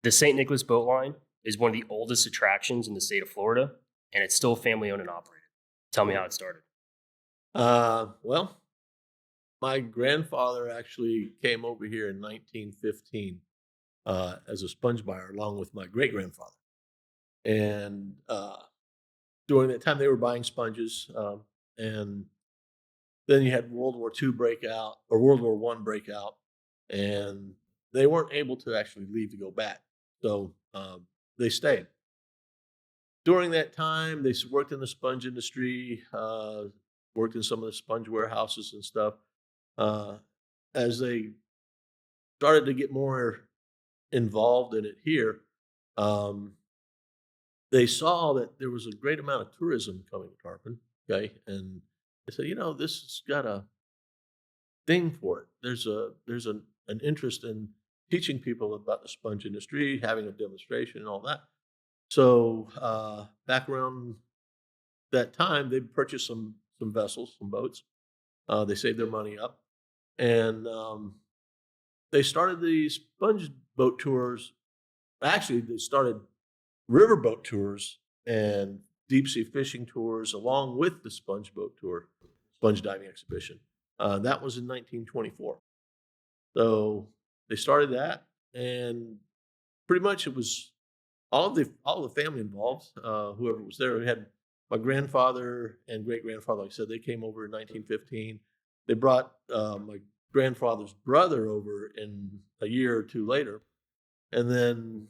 The St. Nicholas Boat Line is one of the oldest attractions in the state of Florida, and it's still family owned and operated. Tell me how it started. Well, my grandfather actually came over here in 1915 as a sponge buyer, along with my great grandfather. And during that time, they were buying sponges. And then you had World War II break out, or World War One break out, and they weren't able to actually leave to go back. So they stayed. During that time, worked in the sponge industry, worked in some of the sponge warehouses and stuff. Uh, as they started to get more involved in it here, um, they saw that there was a great amount of tourism coming to Tarpon. Okay, and they said, this has got a thing for it. There's an interest in teaching people about the sponge industry, having a demonstration, and all that. So back around that time, they purchased some vessels, some boats. They saved their money up, and they started these sponge boat tours. Actually, they started riverboat tours and deep sea fishing tours along with the sponge boat tour, sponge diving exhibition. That was in 1924. So they started that, and pretty much it was all the family involved. Whoever was there, we had my grandfather and great grandfather. Like I said, they came over in 1915. They brought my grandfather's brother over in a year or two later, and then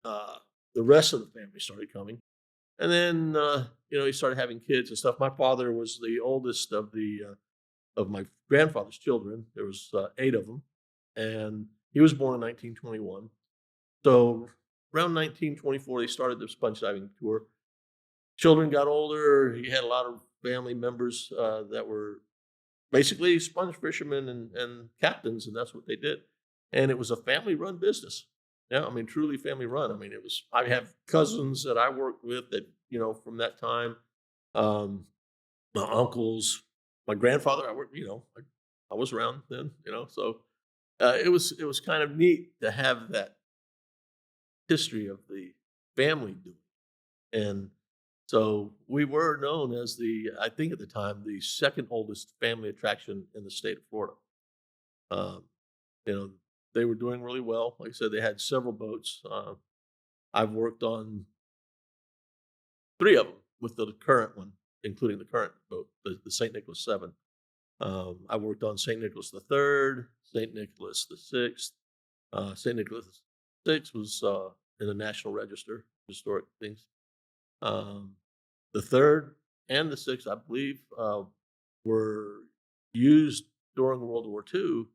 the rest of the family started coming. And then he started having kids and stuff. My father was the oldest of my grandfather's children. There was 8 of them, and he was born in 1921. So around 1924, they started the sponge diving tour. Children got older. He had a lot of family members that were basically sponge fishermen and captains, and that's what they did. And it was a family-run business. Yeah, I mean, truly family-run. I mean, it was. I have cousins that I worked with that from that time. Um, my uncles, my grandfather. I worked. I was around then. So it was kind of neat to have that history of the family doing. And so we were known as I think at the time, the second oldest family attraction in the state of Florida. Um, you know, they were doing really well. Like I said, they had several boats. I've worked on 3 of them with the current one, including the current boat, the St. Nicholas 7. I worked on St. Nicholas the 3rd, St. Nicholas the 6th. St. Nicholas 6 was in the National Register, historic things. The 3rd and the 6th, I believe, were used during World War II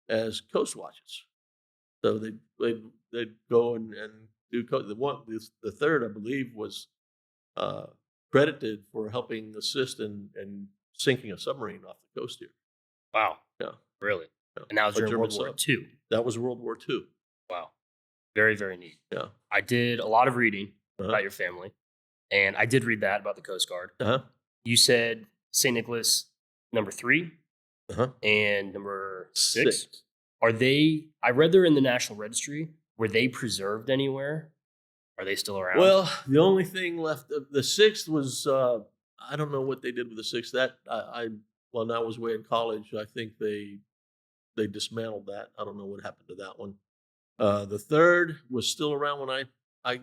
as coast watches. So they'd go and do the 3rd, I believe, was credited for helping assist in sinking a submarine off the coast here. Wow. Yeah. Really? Yeah. And that was A during German World War sub. II. That was World War II. Wow. Very, very neat. Yeah. I did a lot of reading Uh-huh. about your family, and I did read that about the Coast Guard. Uh-huh. You said St. Nicholas number 3 Uh-huh. and number 6. Are they? I read they're in the National Registry. Were they preserved anywhere? Are they still around? Well, the only thing left, the 6th was, I don't know what they did with the 6th. That when I was way in college, I think they dismantled that. I don't know what happened to that one. The 3rd was still around when I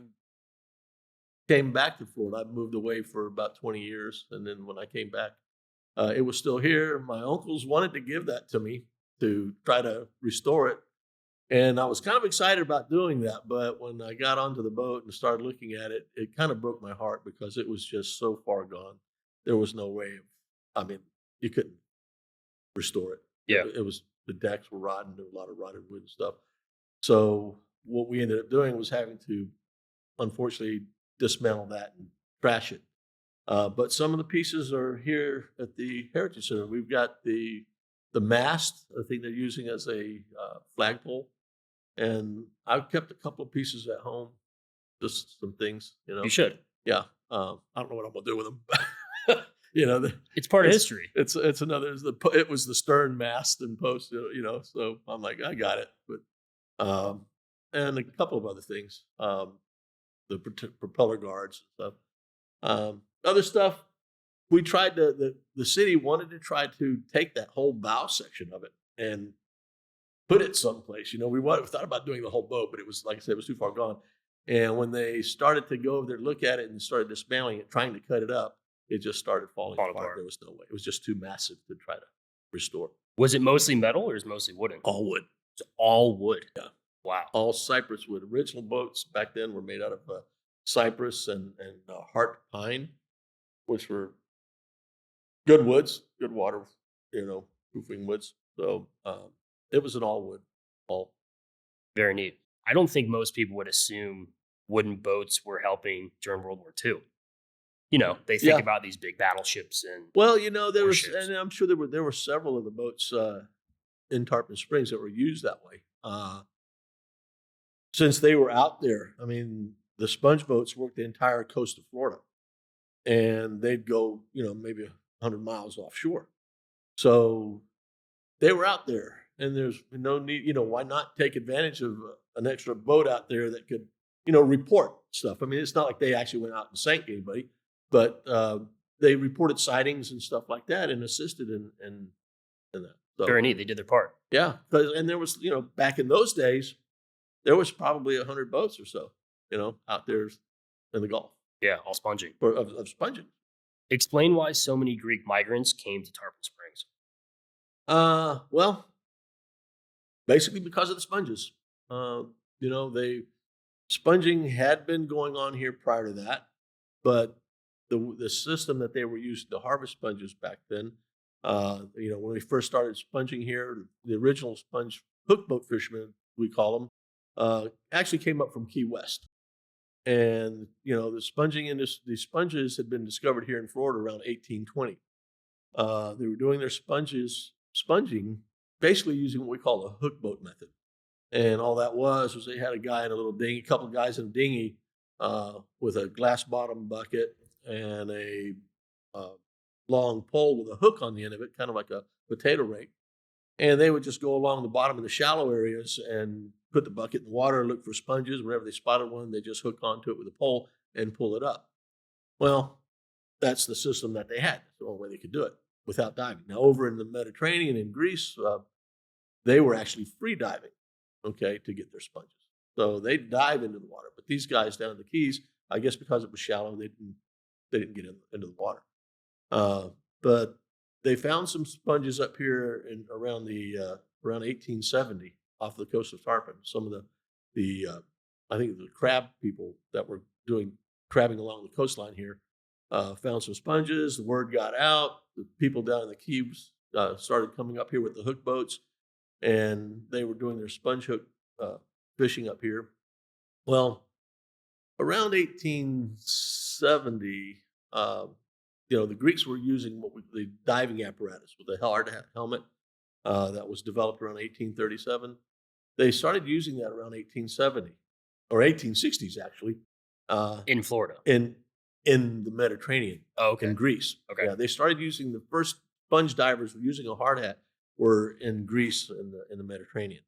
came back to Florida. I moved away for about 20 years, and then when I came back, it was still here. My uncles wanted to give that to me to try to restore it, and I was kind of excited about doing that. But when I got onto the boat and started looking at it, it kind of broke my heart because it was just so far gone. There was no way I mean, you couldn't restore it. Yeah. It was, the decks were rotten. There was a lot of rotted wood and stuff. So what we ended up doing was having to, unfortunately, dismantle that and trash it. But some of the pieces are here at the Heritage Center. We've got the mast, I think they're using as a flagpole. And I've kept a couple of pieces at home, just some things, You should. Yeah. I don't know what I'm going to do with them. It's part of history. It's another, it was the stern mast and post, so I'm like, I got it. But and a couple of other things. The propeller guards and stuff. Other stuff, we tried to, the city wanted to try to take that whole bow section of it and put it someplace. We thought about doing the whole boat, but it was, like I said, it was too far gone. And when they started to go over there, look at it, and started dismantling it, trying to cut it up, it just started falling Fall apart. apart. There was no way. It was just too massive to try to restore. Was it mostly metal or is it mostly wooden? All wood, It's all wood. Yeah. Wow. all cypress wood. Original boats back then were made out of cypress and heart pine, which were good woods, good water, proofing woods. So it was an all wood, all. Very neat. I don't think most people would assume wooden boats were helping during World War II. They think Yeah. about these big battleships and Well, there was, Warships. and I'm sure there were several of the boats in Tarpon Springs that were used that way. Since they were out there, I mean, the sponge boats worked the entire coast of Florida, and they'd go, maybe 100 miles offshore. So they were out there, and there's no need, why not take advantage of an extra boat out there that could, report stuff. I mean, it's not like they actually went out and sank anybody, but they reported sightings and stuff like that and assisted in that. So, very neat. They did their part. yeah, and there was, back in those days, there was probably 100 boats or so, out there in the Gulf Yeah, all sponging. of sponging. Explain why so many Greek migrants came to Tarpon Springs. Well, basically because of the sponges. They sponging had been going on here prior to that, but the system that they were using to harvest sponges back then, when we first started sponging here, the original sponge hook boat fishermen, we call them, actually came up from Key West. And, the sponging industry, these sponges had been discovered here in Florida around 1820. They were doing their sponging, basically using what we call a hook boat method. And all that was they had a guy in a little dinghy, a couple of guys in a dinghy with a glass bottom bucket and a long pole with a hook on the end of it, kind of like a potato rake. And they would just go along the bottom of the shallow areas and put the bucket in the water, look for sponges. Whenever they spotted one, they just hook onto it with a pole and pull it up. Well, that's the system that they had. That's the only way they could do it without diving. Now, over in the Mediterranean in Greece, they were actually free diving, to get their sponges. So they dive into the water. But these guys down in the Keys, I guess because it was shallow, they didn't get into the water. But they found some sponges up here around 1870 off the coast of Tarpon. Some of the I think the crab people that were doing crabbing along the coastline here found some sponges. The word got out. The people down in the Keys started coming up here with the hook boats, and they were doing their sponge hook fishing up here. Well, around 1870, the Greeks were using the diving apparatus with a hard hat helmet that was developed around 1837. They started using that around 1870 or 1860s, actually, In Florida. in the Mediterranean, Oh, okay. in Greece. Okay. Yeah, they started using the first sponge divers were using a hard hat were in Greece in the Mediterranean.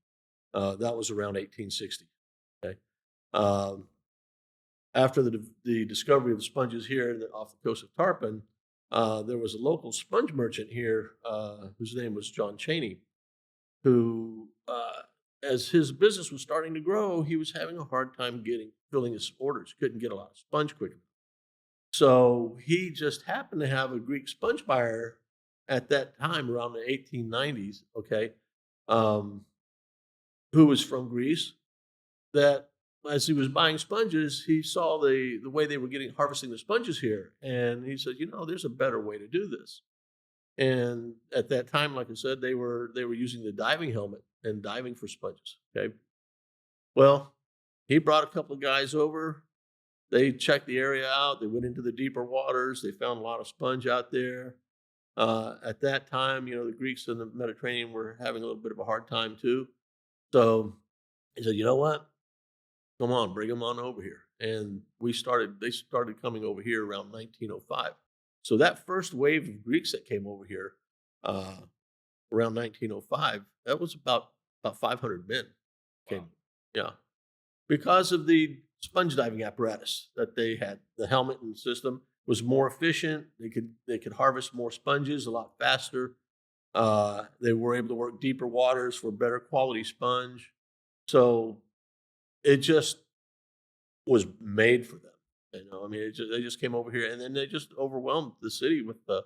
That was around 1860. Okay. After the discovery of the sponges here off the coast of Tarpon, there was a local sponge merchant here whose name was John Cheney, who, as his business was starting to grow, he was having a hard time filling his orders. Couldn't get a lot of sponge quick enough. So he just happened to have a Greek sponge buyer at that time, around the 1890s, who was from Greece, that as he was buying sponges, he saw the way they were harvesting the sponges here. And he said, there's a better way to do this. And at that time, like I said, they were using the diving helmet and diving for sponges. Okay. Well, he brought a couple of guys over. They checked the area out. They went into the deeper waters. They found a lot of sponge out there. At that time, the Greeks in the Mediterranean were having a little bit of a hard time too. So he said, you know what? Come on, bring them on over here. And they started coming over here around 1905. So that first wave of Greeks that came over here around 1905, that was about 500 men came. Wow. Yeah. because of the sponge diving apparatus that they had. The helmet and system was more efficient. They could harvest more sponges a lot faster. They were able to work deeper waters for better quality sponge. So it just was made for them. I mean, they just came over here, and then they just overwhelmed the city with the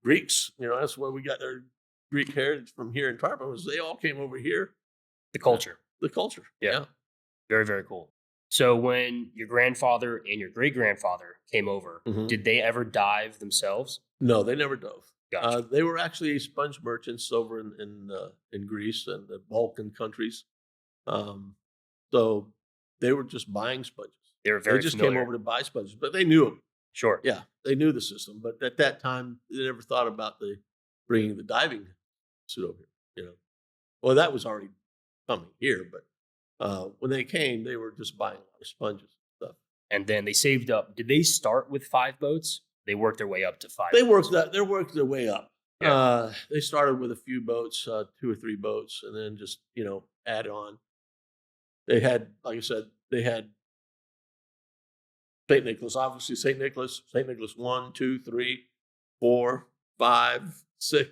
Greeks. That's where we got our Greek heritage from here in Tarpon. Was they all came over here? The culture. The culture. Yeah. Very, very cool. So when your grandfather and your great grandfather came over, did they ever dive themselves? No, they never dove. Gotcha. They were actually sponge merchants over in Greece and the Balkan countries. So they were just buying sponges. They were very They just familiar. came over to buy sponges, but they knew them. Sure. Yeah, they knew the system. But at that time, they never thought about bringing the diving suit over here. Well, that was already coming here, but when they came, they were just buying a lot of sponges and stuff. And then they saved up. Did they start with 5 boats? They worked their way up to 5 They boats. worked their way up. Yeah. They started with a few boats, 2 or 3 boats, and then just add on. They had, like I said, they had St. Nicholas, obviously St. Nicholas 1, 2, 3, 4, 5, 6,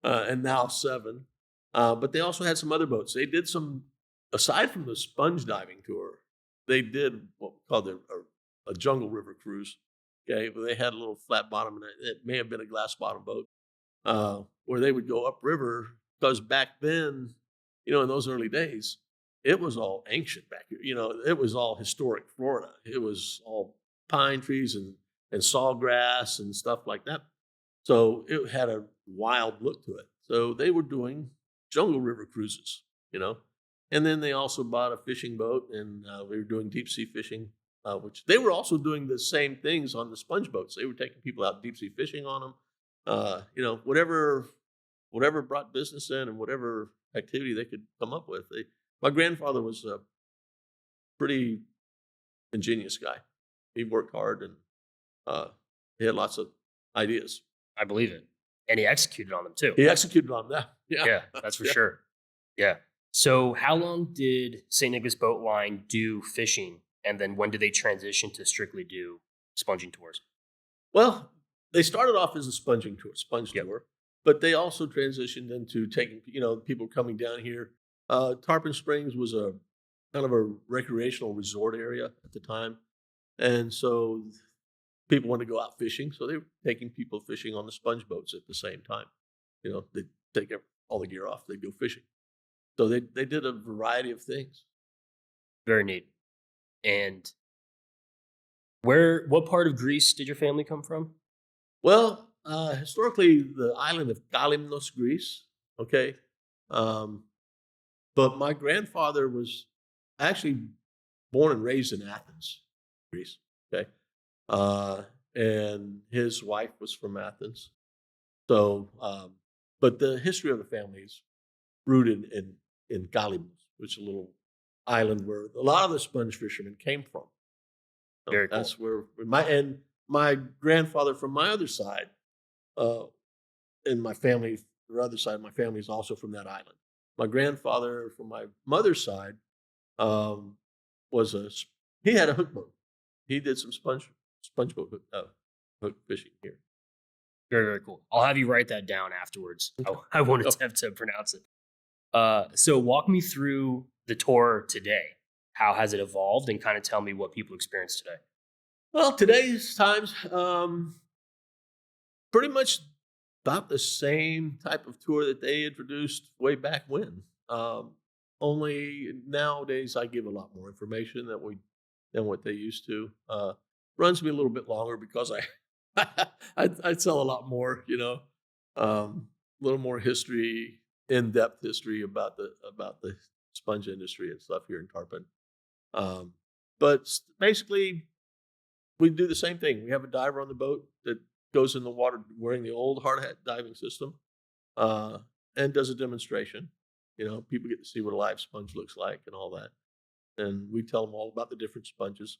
and now 7. But they also had some other boats. They did some, aside from the sponge diving tour, they did what we called a jungle river cruise. Okay, where they had a little flat bottom, and it may have been a glass bottom boat, where they would go upriver, because back then, in those early days, it was all ancient back here. It was all historic Florida. It was all pine trees and sawgrass and stuff like that. So it had a wild look to it. So they were doing jungle river cruises, and then they also bought a fishing boat, and we were doing deep sea fishing, which they were also doing the same things on the sponge boats. They were taking people out deep sea fishing on them. Whatever brought business in and whatever activity they could come up with. My grandfather was a pretty ingenious guy. He worked hard, and he had lots of ideas. I believe it. And he executed on them too. He executed on that. Yeah, that's for sure. Yeah. So how long did St. Nicholas Boat Line do fishing? And then when did they transition to strictly do sponging tours? Well, they started off as a sponge Yep. tour, but they also transitioned into taking, people coming down here. Tarpon Springs was a kind of a recreational resort area at the time. And so people wanted to go out fishing. So they were taking people fishing on the sponge boats at the same time. They'd take all the gear off, they'd go fishing. So they did a variety of things. Very neat. And what part of Greece did your family come from? Well, historically, the island of Kalymnos, Greece. Okay. But my grandfather was actually born and raised in Athens, Greece. Okay. And his wife was from Athens. So, but the history of the family is rooted in Kalymnos, which is a little island where a lot of the sponge fishermen came from. So Very cool. that's where my grandfather from my other side, and my family, the other side of my family is also from that island. My grandfather from my mother's side he had a hook boat. He did some sponge boat hook fishing here. Very, very cool. I'll have you write that down afterwards. I won't attempt to pronounce it. So walk me through the tour today. How has it evolved, and kind of tell me what people experience today? Well, today's times, pretty much about the same type of tour that they introduced way back when. Only nowadays I give a lot more information than what they used to. Runs me a little bit longer because I tell a lot more, a little more history, in-depth history about the sponge industry and stuff here in Tarpon. But basically, we do the same thing. We have a diver on the boat that goes in the water wearing the old hard hat diving system, and does a demonstration. People get to see what a live sponge looks like and all that. And we tell them all about the different sponges.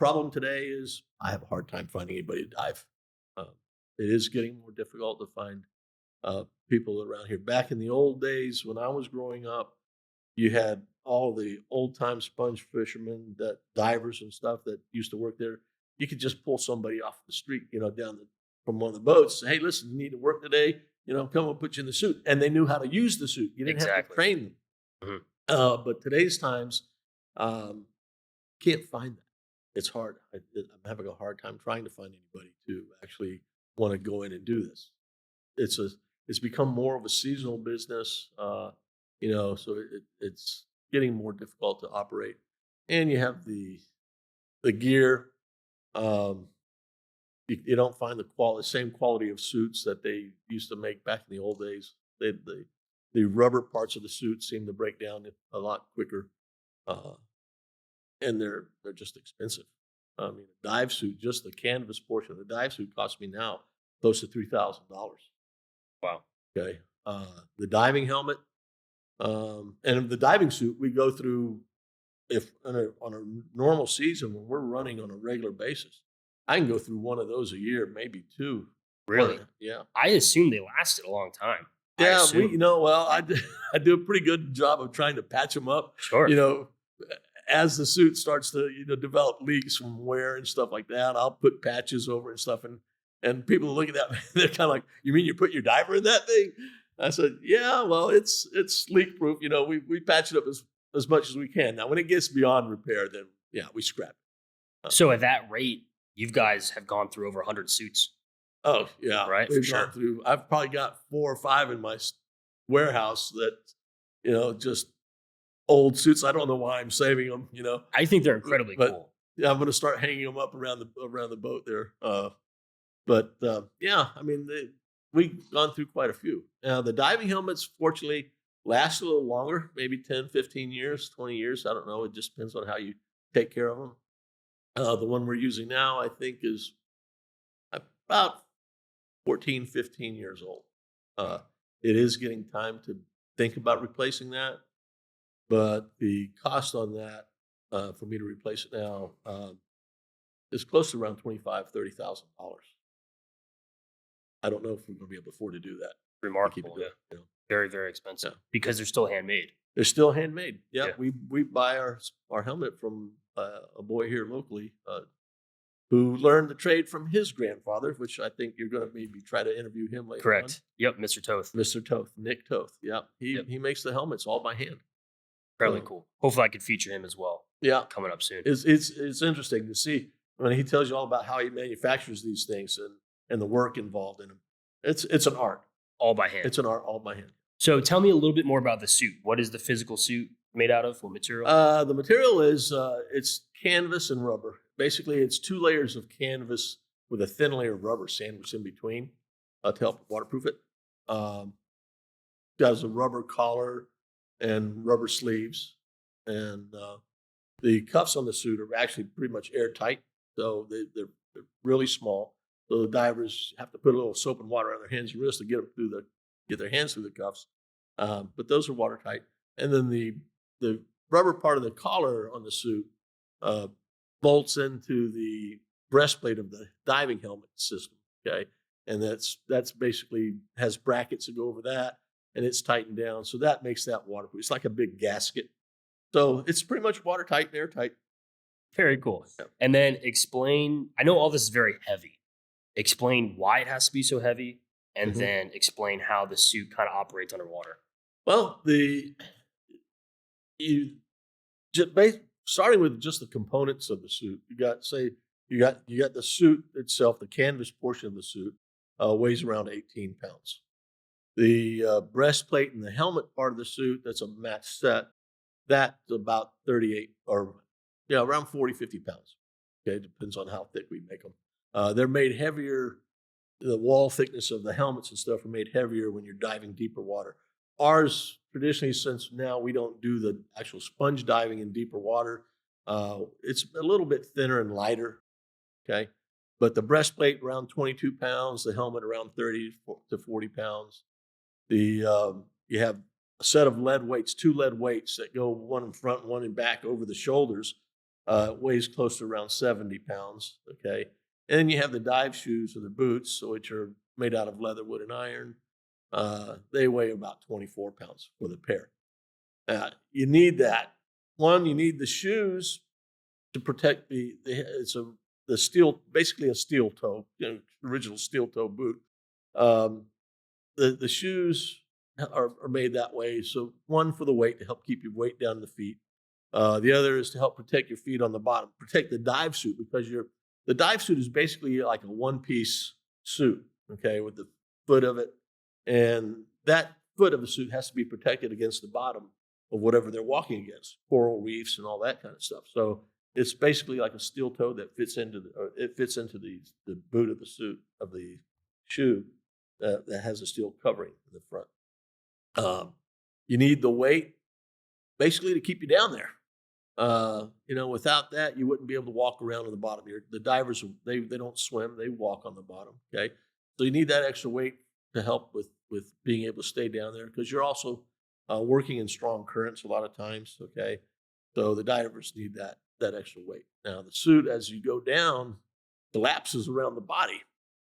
Problem today is I have a hard time finding anybody to dive. It is getting more difficult to find people around here. Back in the old days when I was growing up, You had all the old time sponge fishermen, that divers and stuff that used to work there. You could just pull somebody off the street, down from one of the boats. Say, hey, listen, you need to work today. Come and put you in the suit, and they knew how to use the suit. You didn't have to Exactly. train them. Mhm. But today's times, um, can't find that. It's hard. I'm having a hard time trying to find anybody to actually want to go in and do this. It's a it's become more of a seasonal business, so it's getting more difficult to operate. And you have the gear. Um, you don't find same quality of suits that they used to make back in the old days. The rubber parts of the suit seem to break down a lot quicker, uh, and they're just expensive. I mean, a dive suit, just the canvas portion of the dive suit, costs me now close to $3,000. Wow. Okay, the diving helmet, and the diving suit we go through. If on a normal season when we're running on a regular basis, I can go through one of those a year, maybe two. Really? Yeah. I assume they lasted a long time. I Yeah, assume. well, I do a pretty good job of trying to patch them up. Sure. As the suit starts to develop leaks from wear and stuff like that, I'll put patches over and stuff, and people look at that, they're kind of like, "You mean you put your diver in that thing?" I said, "Yeah, well, it's leak proof. We patch it up as much as we can. Now, when it gets beyond repair, then yeah, we scrap it." So at that rate, you guys have gone through over 100 suits, Oh yeah, right? For we've sure. gone through. I've probably got 4 or 5 in my warehouse that just old suits. I don't know why I'm saving them. I think they're incredibly But cool. yeah, I'm going to start hanging them up around the boat there. Yeah, I mean, we've gone through quite a few. Now, the diving helmets, fortunately, last a little longer, maybe 10, 15 years, 20 years. I don't know. It just depends on how you take care of them. The one we're using now, I think, is about 14, 15 years old. Uh, it is getting time to think about replacing that, but the cost on that, for me to replace it now, is close to around $25,000, $30,000. I don't know if we're going to be able to afford to do that. To keep it Remarkable. going, Yeah. Very, very expensive Yeah. because they're still handmade. They're still handmade. Yeah, Yeah. we buy our helmet from a boy here locally, who learned the trade from his grandfather, which I think you're going to maybe try to interview him later on. Correct. Yep. Mr. Toth. Mr. Toth, Nick Toth. Yeah, Yep. he makes the helmets all by hand. Incredibly So, cool. Hopefully, I could feature him as well yeah, coming up soon. it's interesting to see when he tells you all about how he manufactures these things and the work involved in them. It's an art. All by hand. It's an art all by hand. So tell me a little bit more about the suit. What is the physical suit made out of? What material? The material is it's canvas and rubber. Basically, it's 2 layers of canvas with a thin layer of rubber sandwiched in between, to help waterproof it. Got a rubber collar and rubber sleeves, and the cuffs on the suit are actually pretty much airtight, so they're really small. So the divers have to put a little soap and water on their hands and wrists to get their hands through the cuffs. But those are watertight. And then the rubber part of the collar on the suit, bolts into the breastplate of the diving helmet system. Okay, and that's basically has brackets that go over that, and it's tightened down, so that makes that waterproof. It's like a big gasket, so it's pretty much watertight and airtight. Very cool. Yeah. And then explain. I know all this is very heavy. Explain why it has to be so heavy, and Mhm. then explain how the suit kind of operates underwater. Well, you starting with just the components of the suit. You got the suit itself. The canvas portion of the suit weighs around 18 pounds. The breastplate and the helmet part of the suit, that's a match set. That's about 38 or around 40, 50 pounds. Okay, depends on how thick we make them. They're made heavier. The wall thickness of the helmets and stuff are made heavier when you're diving deeper water. Ours, traditionally, since now we don't do the actual sponge diving in deeper water, it's a little bit thinner and lighter. Okay, but the breastplate around 22 pounds, the helmet around 30 to 40 pounds. You have a set of lead weights, 2 lead weights that go one in front, one in back over the shoulders. Weighs close to around 70 pounds. Okay, and then you have the dive shoes or the boots, which are made out of leather, wood, and iron. They weigh about 24 pounds for the pair. You need that. One, you need the shoes to protect the steel, basically a steel toe, original steel toe boot. Um, the shoes are made that way. So one for the weight to help keep your weight down the feet. The other is to help protect your feet on the bottom, protect the dive suit because the dive suit is basically like a one-piece suit, okay, with the foot of it, and that foot of the suit has to be protected against the bottom of whatever they're walking against, coral reefs and all that kind of stuff. So it's basically like a steel toe that fits into the boot of the suit of the shoe that has a steel covering in the front. You need the weight basically to keep you down there. Without that, you wouldn't be able to walk around on the bottom here. The divers, they don't swim; they walk on the bottom. Okay, so you need that extra weight to help with being able to stay down there because you're also working in strong currents a lot of times. Okay, so the divers need that extra weight. Now the suit, as you go down, collapses around the body,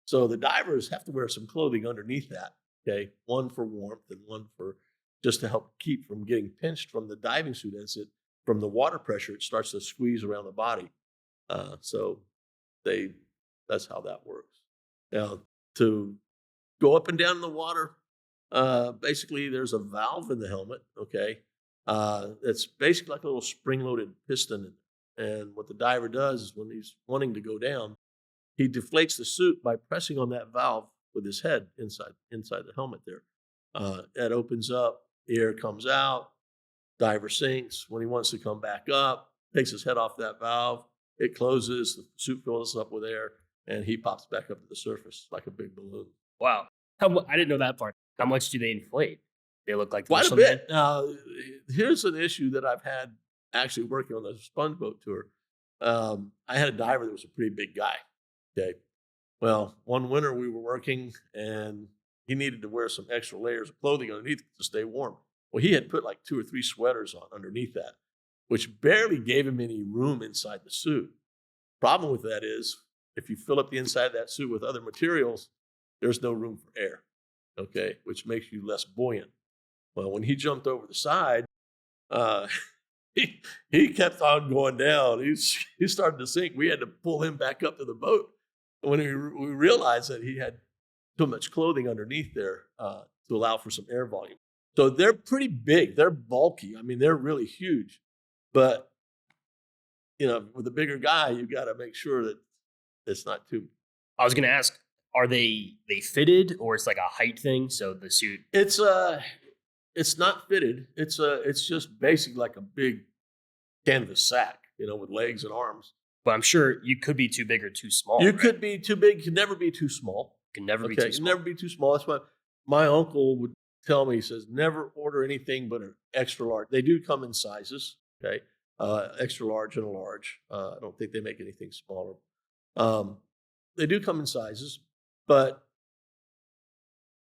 so the divers have to wear some clothing underneath that. Okay, one for warmth and one for just to help keep from getting pinched from the diving suit from the water pressure, it starts to squeeze around the body. So that's how that works. Now, to go up and down in the water, basically there's a valve in the helmet, okay? It's basically like a little spring-loaded piston. And what the diver does is when he's wanting to go down, he deflates the suit by pressing on that valve with his head inside the helmet there. That opens up, air comes out, diver sinks. When he wants to come back up, takes his head off that valve, it closes, the suit fills up with air, and he pops back up to the surface like a big balloon. Wow. I didn't know that part. How much do they inflate? They look like Quite a bit. Now, here's an issue that I've had actually working on the sponge boat tour. I had a diver that was a pretty big guy. Okay. Well, one winter we were working and he needed to wear some extra layers of clothing underneath to stay warm. Well, he had put like 2 or 3 sweaters on underneath that, which barely gave him any room inside the suit. Problem with that is if you fill up the inside of that suit with other materials, there's no room for air, okay, which makes you less buoyant. Well, when he jumped over the side, uh, he kept on going down. He started to sink. We had to pull him back up to the boat. When we realized that he had too much clothing underneath there to allow for some air volume. So they're pretty big. They're bulky. I mean, they're really huge. But, with a bigger guy, you got to make sure that it's not too. I was going to ask, are they fitted or it's like a height thing? So the suit. It's not fitted. It's just basically like a big canvas sack, with legs and arms. But I'm sure you could be too big or too small. You could be too big. You can never be too small. Can never be too small. Never be too small. That's why my uncle would tell me, he says, never order anything but an extra large. They do come in sizes, okay? Extra large and a large. I don't think they make anything smaller. They do come in sizes, but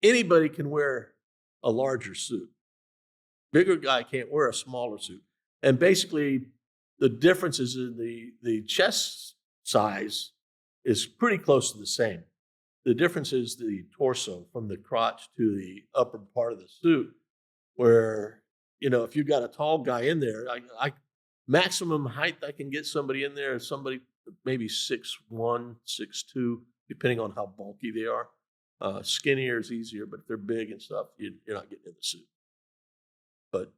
anybody can wear a larger suit. Bigger guy can't wear a smaller suit. And basically, the differences in the chest size is pretty close to the same. The difference is the torso from the crotch to the upper part of the suit, where, if you've got a tall guy in there, I maximum height I can get somebody in there is somebody maybe 6'1", 6'2", depending on how bulky they are. Skinnier is easier, but if they're big and stuff, you're not getting in the suit. But,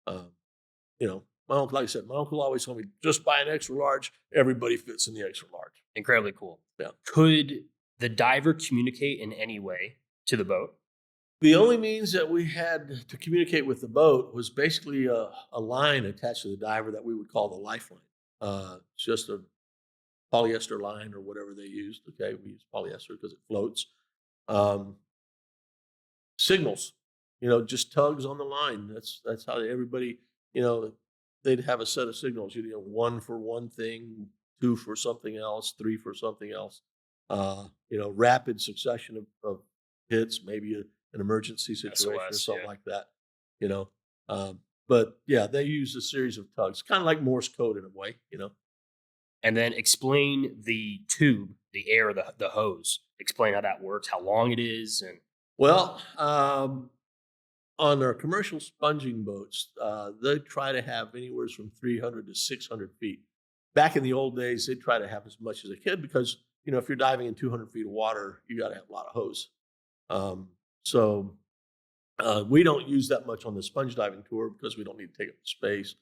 my uncle, like I said, my uncle always told me, just buy an extra large. Everybody fits in the extra large. Incredibly cool. Yeah. Could the diver communicate in any way to the boat? The only means that we had to communicate with the boat was basically a line attached to the diver that we would call the lifeline. It's just a polyester line or whatever they used. Okay, we use polyester because it floats. Signals, just tugs on the line. That's how everybody, they'd have a set of signals. 1 for one thing, 2 for something else, 3 for something else. Rapid succession of hits, maybe an emergency situation SOS, or something like that. But yeah, they use a series of tugs, kind of like Morse code in a way. And then explain the tube, the air, the hose. Explain how that works, how long it is, and well, on our commercial sponging boats, they try to have anywhere from 300 to 600 feet. Back in the old days, they try to have as much as they could because, if you're diving in 200 feet of water, you got to have a lot of hose. So we don't use that much on the sponge diving tour because we don't need to take up the space.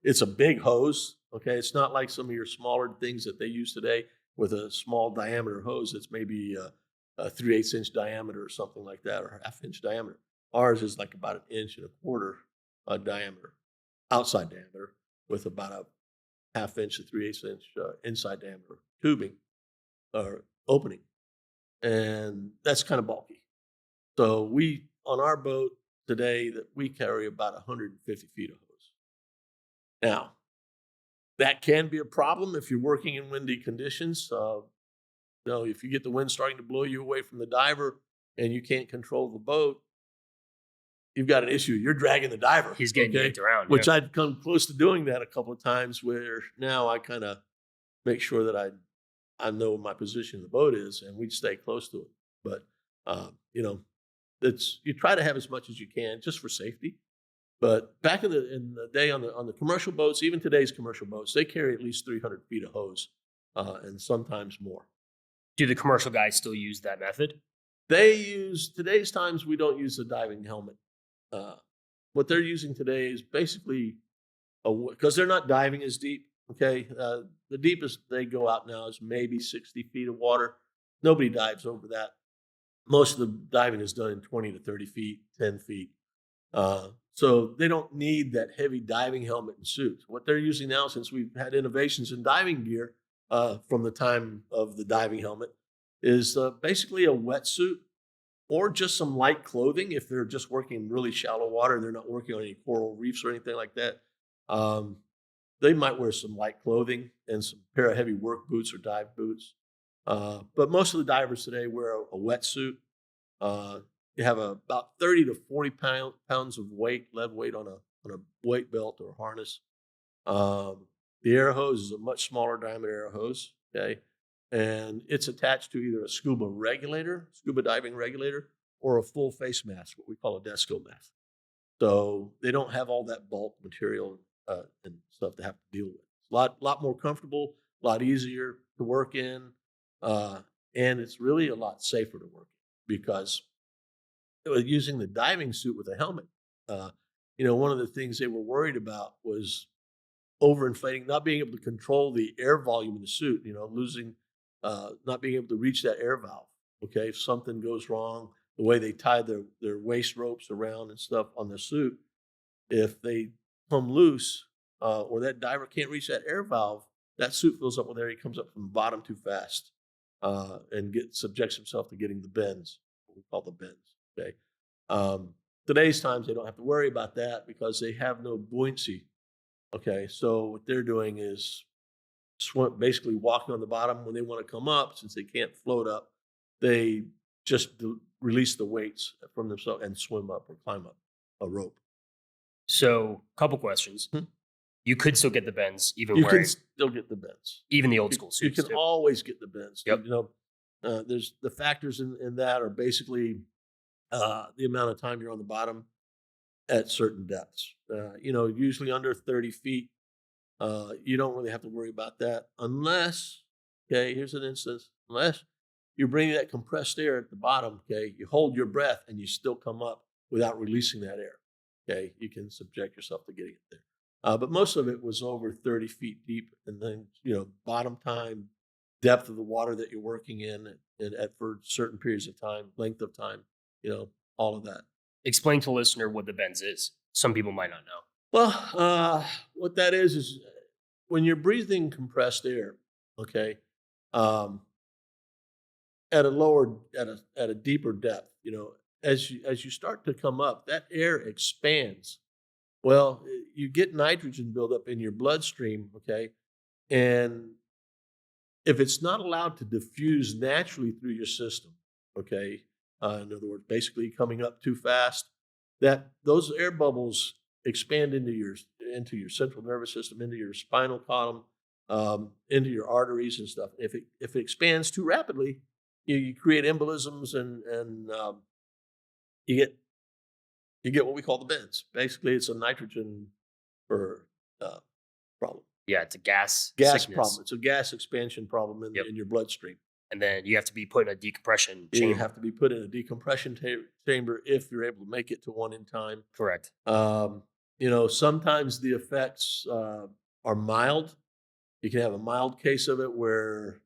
It's a big hose. Okay, it's not like some of your smaller things that they use today with a small diameter hose that's maybe a 3/8 inch diameter or something like that, or a 1/2 inch diameter. Ours is like about 1.25 inch diameter, outside diameter, with about a 1/2 inch to 3/8 inch inside diameter tubing or opening, and that's kind of bulky. So we on our boat today that we carry about 150 feet of hose. Now that can be a problem if you're working in windy conditions. If you get the wind starting to blow you away from the diver and you can't control the boat, you've got an issue. You're dragging the diver. He's getting yanked around. Which I'd come close to doing that a couple of times, where now I kind of make sure that I know what my position in the boat is, and we'd stay close to it. But you try to have as much as you can just for safety. But back in the day on the commercial boats, even today's commercial boats, they carry at least 300 feet of hose, and sometimes more. Do the commercial guys still use that method? Today's times, we don't use the diving helmet. What they're using today is basically, because they're not diving as deep, okay? The deepest they go out now is maybe 60 feet of water. Nobody dives over that. Most of the diving is done in 20 to 30 feet, 10 feet. So they don't need that heavy diving helmet and suit. What they're using now, since we've had innovations in diving gear from the time of the diving helmet, is basically a wetsuit or just some light clothing if they're just working in really shallow water and they're not working on any coral reefs or anything like that. They might wear some light clothing and some pair of heavy work boots or dive boots. But most of the divers today wear a wetsuit. You have about 30 to 40 pounds of lead weight on a weight belt or harness. The air hose is a much smaller diameter air hose, okay? And it's attached to either a scuba diving regulator, or a full face mask, what we call a DESCO mask. So they don't have all that bulk material and stuff to have to deal with. It's a lot more comfortable, a lot easier to work in, and it's really a lot safer to work in because using the diving suit with a helmet, one of the things they were worried about was overinflating, not being able to control the air volume in the suit, losing, not being able to reach that air valve. Okay, if something goes wrong, the way they tie their waist ropes around and stuff on the suit, if they come loose or that diver can't reach that air valve, that suit fills up with air. He comes up from the bottom too fast and subjects himself to getting the bends, what we call the bends. Okay. Today's times, they don't have to worry about that because they have no buoyancy. Okay. So what they're doing is basically walking on the bottom. When they want to come up, since they can't float up, they just release the weights from themselves and swim up or climb up a rope. So, couple questions. You could still get the bends even You wearing. can still get the bends. Even the old school You suits. can always get the bends. Yep. There's the factors in that are basically the amount of time you're on the bottom at certain depths. Usually under 30 feet, you don't really have to worry about that unless, okay, here's an instance, unless you're bringing that compressed air at the bottom, okay, you hold your breath and you still come up without releasing that air. Okay, you can subject yourself to getting it there. But most of it was over 30 feet deep, and then, bottom time, depth of the water that you're working in at for certain periods of time, length of time, all of that. Explain to the listener what the bends is. Some people might not know. Well, what that is when you're breathing compressed air, okay, at a deeper depth, as you start to come up, that air expands. Well, you get nitrogen buildup in your bloodstream, okay, and if it's not allowed to diffuse naturally through your system, okay, in other words, basically coming up too fast, that those air bubbles expand into your central nervous system, into your spinal column, into your arteries and stuff. If it expands too rapidly, you create embolisms and you get you get what we call the bends. Basically, it's a nitrogen or problem, Yeah, it's a gas gas sickness. problem. It's a gas expansion problem in your bloodstream. And then you have to be put in a decompression You chamber. have to be put in a decompression chamber if you're able to make it to one in time. Correct. Sometimes the effects are mild. You can have a mild case of it where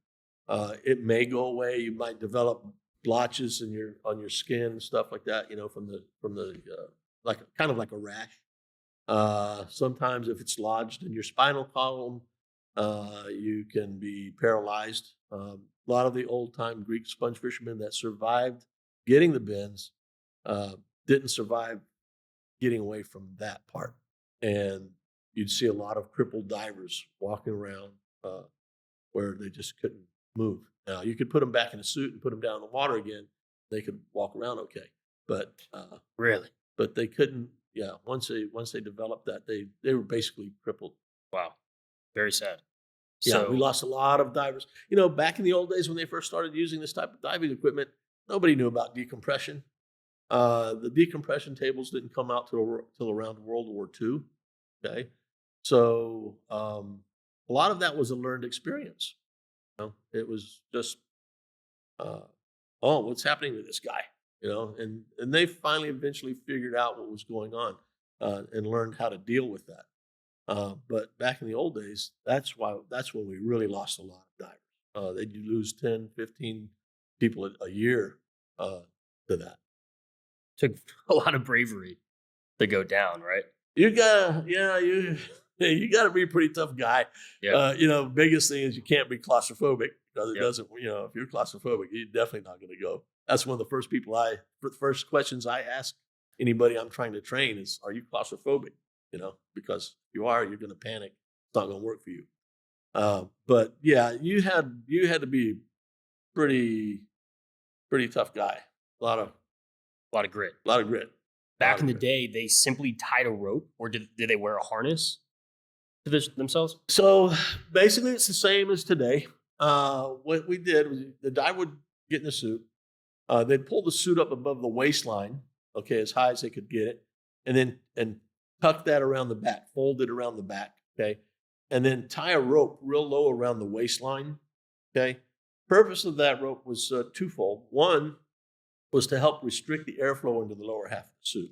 it may go away. You might develop blotches on your skin, stuff like that. From the like kind of like a rash. Sometimes if it's lodged in your spinal column, you can be paralyzed. A lot of the old time Greek sponge fishermen that survived getting the bends didn't survive getting away from that part. And you'd see a lot of crippled divers walking around where they just couldn't move. Now, you could put them back in a suit and put them down in the water again. They could walk around okay. But Really? but they couldn't. Yeah, once they developed that, they were basically crippled. Wow. Very sad. Yeah, So we lost a lot of divers. Back in the old days when they first started using this type of diving equipment, nobody knew about decompression. The decompression tables didn't come out till around World War II. Okay, so a lot of that was a learned experience. It was just, what's happening to this guy? And they finally eventually figured out what was going on and learned how to deal with that. But back in the old days, that's when we really lost a lot of divers. They'd lose 10, 15 people a year to that. took a lot of bravery to go down, right? You gotta be a pretty tough guy. Yeah. Biggest thing is you can't be claustrophobic because it Yep. doesn't. If you're claustrophobic, you're definitely not going to go. That's one of the first questions I ask anybody I'm trying to train is, "Are you claustrophobic?" Because if you are, you're going to panic. It's not going to work for you. But yeah, you had to be pretty tough guy. A lot of Grit. grit. Back in the day, they simply tied a rope, or did they wear a harness to themselves? So basically, it's the same as today. What we did was the diver would get in the suit. They'd pull the suit up above the waistline, okay, as high as they could get it, and tuck that around the back, fold it around the back, okay, and then tie a rope real low around the waistline, okay. Purpose of that rope was twofold. One was to help restrict the airflow into the lower half of the suit,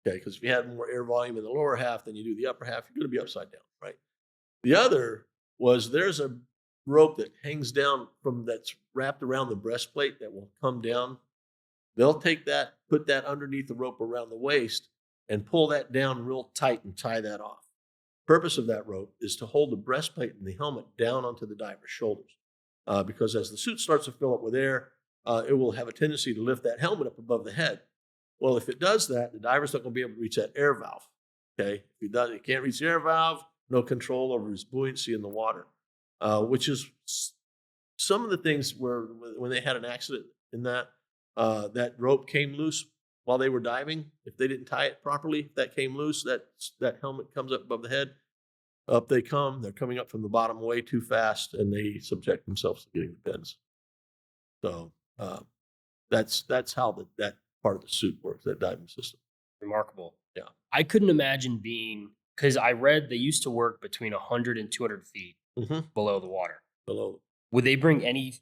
okay, because if you had more air volume in the lower half than you do the upper half, you're going to be upside down, right? The other was there's a rope that hangs down that's wrapped around the breastplate that will come down. They'll take that, put that underneath the rope around the waist, and pull that down real tight and tie that off. Purpose of that rope is to hold the breastplate and the helmet down onto the diver's shoulders, because as the suit starts to fill up with air, it will have a tendency to lift that helmet up above the head. Well, if it does that, the diver's not going to be able to reach that air valve. Okay, if he does, he can't reach the air valve. No control over his buoyancy in the water, which is some of the things where when they had an accident in that rope came loose while they were diving. If they didn't tie it properly, if that came loose, that helmet comes up above the head. Up they come. They're coming up from the bottom way too fast, and they subject themselves to getting the bends. So that's how that part of the suit works, that diving system. Remarkable. Yeah. I couldn't imagine because I read they used to work between 100 and 200 feet below the water. Below. Would they bring any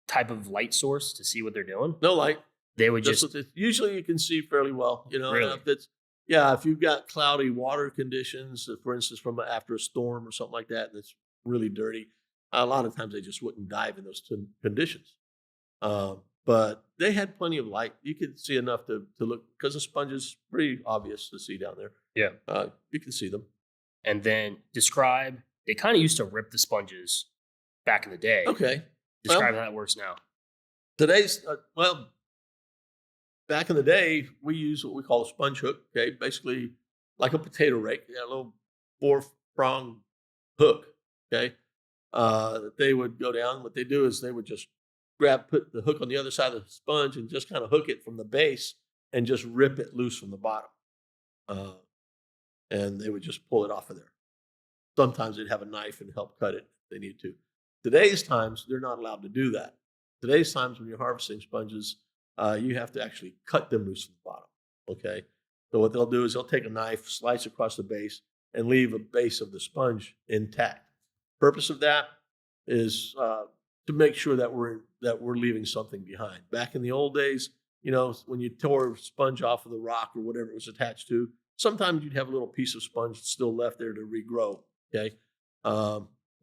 type of light source to see what they're doing? No light. They would usually you can see fairly well. Really? If you've got cloudy water conditions, for instance, after a storm or something like that, and it's really dirty, a lot of times they just wouldn't dive in those conditions. But they had plenty of light. You could see enough to look, because the sponge is pretty obvious to see down there. Yeah. You can see them. And then they kind of used to rip the sponges back in the day. Okay. Describe how that works now. Back in the day, we used what we call a sponge hook, okay? Basically like a potato rake, a little 4-prong hook, okay? That they would go down. What they do is they would just put the hook on the other side of the sponge and just kind of hook it from the base and just rip it loose from the bottom. And they would just pull it off of there. Sometimes they'd have a knife and help cut it if they need to. Today's times, they're not allowed to do that. Today's times when you're harvesting sponges, you have to actually cut them loose from the bottom, okay? So what they'll do is they'll take a knife, slice across the base, and leave a base of the sponge intact. Purpose of that is to make sure that we're leaving something behind. Back in the old days, when you tore sponge off of the rock or whatever it was attached to, sometimes you'd have a little piece of sponge still left there to regrow. Okay,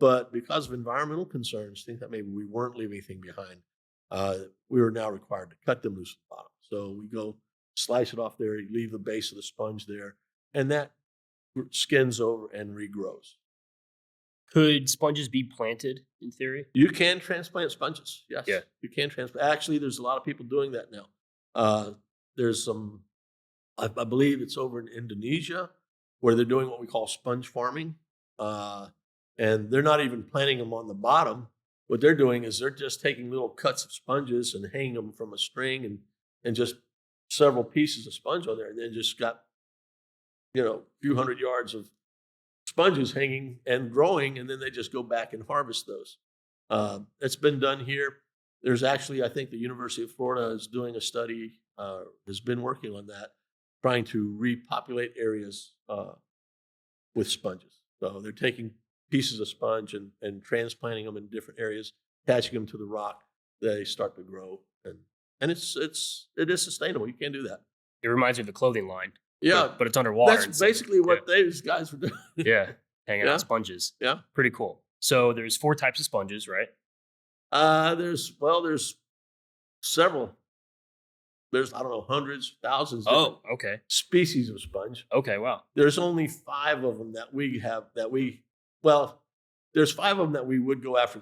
but because of environmental concerns, think that maybe we weren't leaving anything behind. We were now required to cut them loose at the bottom. So we go slice it off there, you leave the base of the sponge there, and that skins over and regrows. Could sponges be planted in theory? You can transplant sponges. Yes. Yeah. You can transplant. Actually, there's a lot of people doing that now. There's some, I believe it's over in Indonesia, where they're doing what we call sponge farming. And they're not even planting them on the bottom. What they're doing is they're just taking little cuts of sponges and hanging them from a string and just several pieces of sponge on there. And then just got, a few hundred yards of sponges hanging and growing, and then they just go back and harvest those. It's been done here. There's actually, I think the University of Florida is doing a study, has been working on that, trying to repopulate areas with sponges. So they're taking pieces of sponge and transplanting them in different areas, attaching them to the rock. They start to grow, and it is sustainable. You can do that. It reminds me of the clothing line. Yeah, but it's underwater. That's basically what these guys were doing. Yeah, hanging out sponges. Yeah, pretty cool. So there's 4 types of sponges, right? There's several. There's, I don't know, hundreds, thousands. Oh, okay. Species of sponge. Okay, wow. There's only 5 of them that we have there's 5 of them that we would go after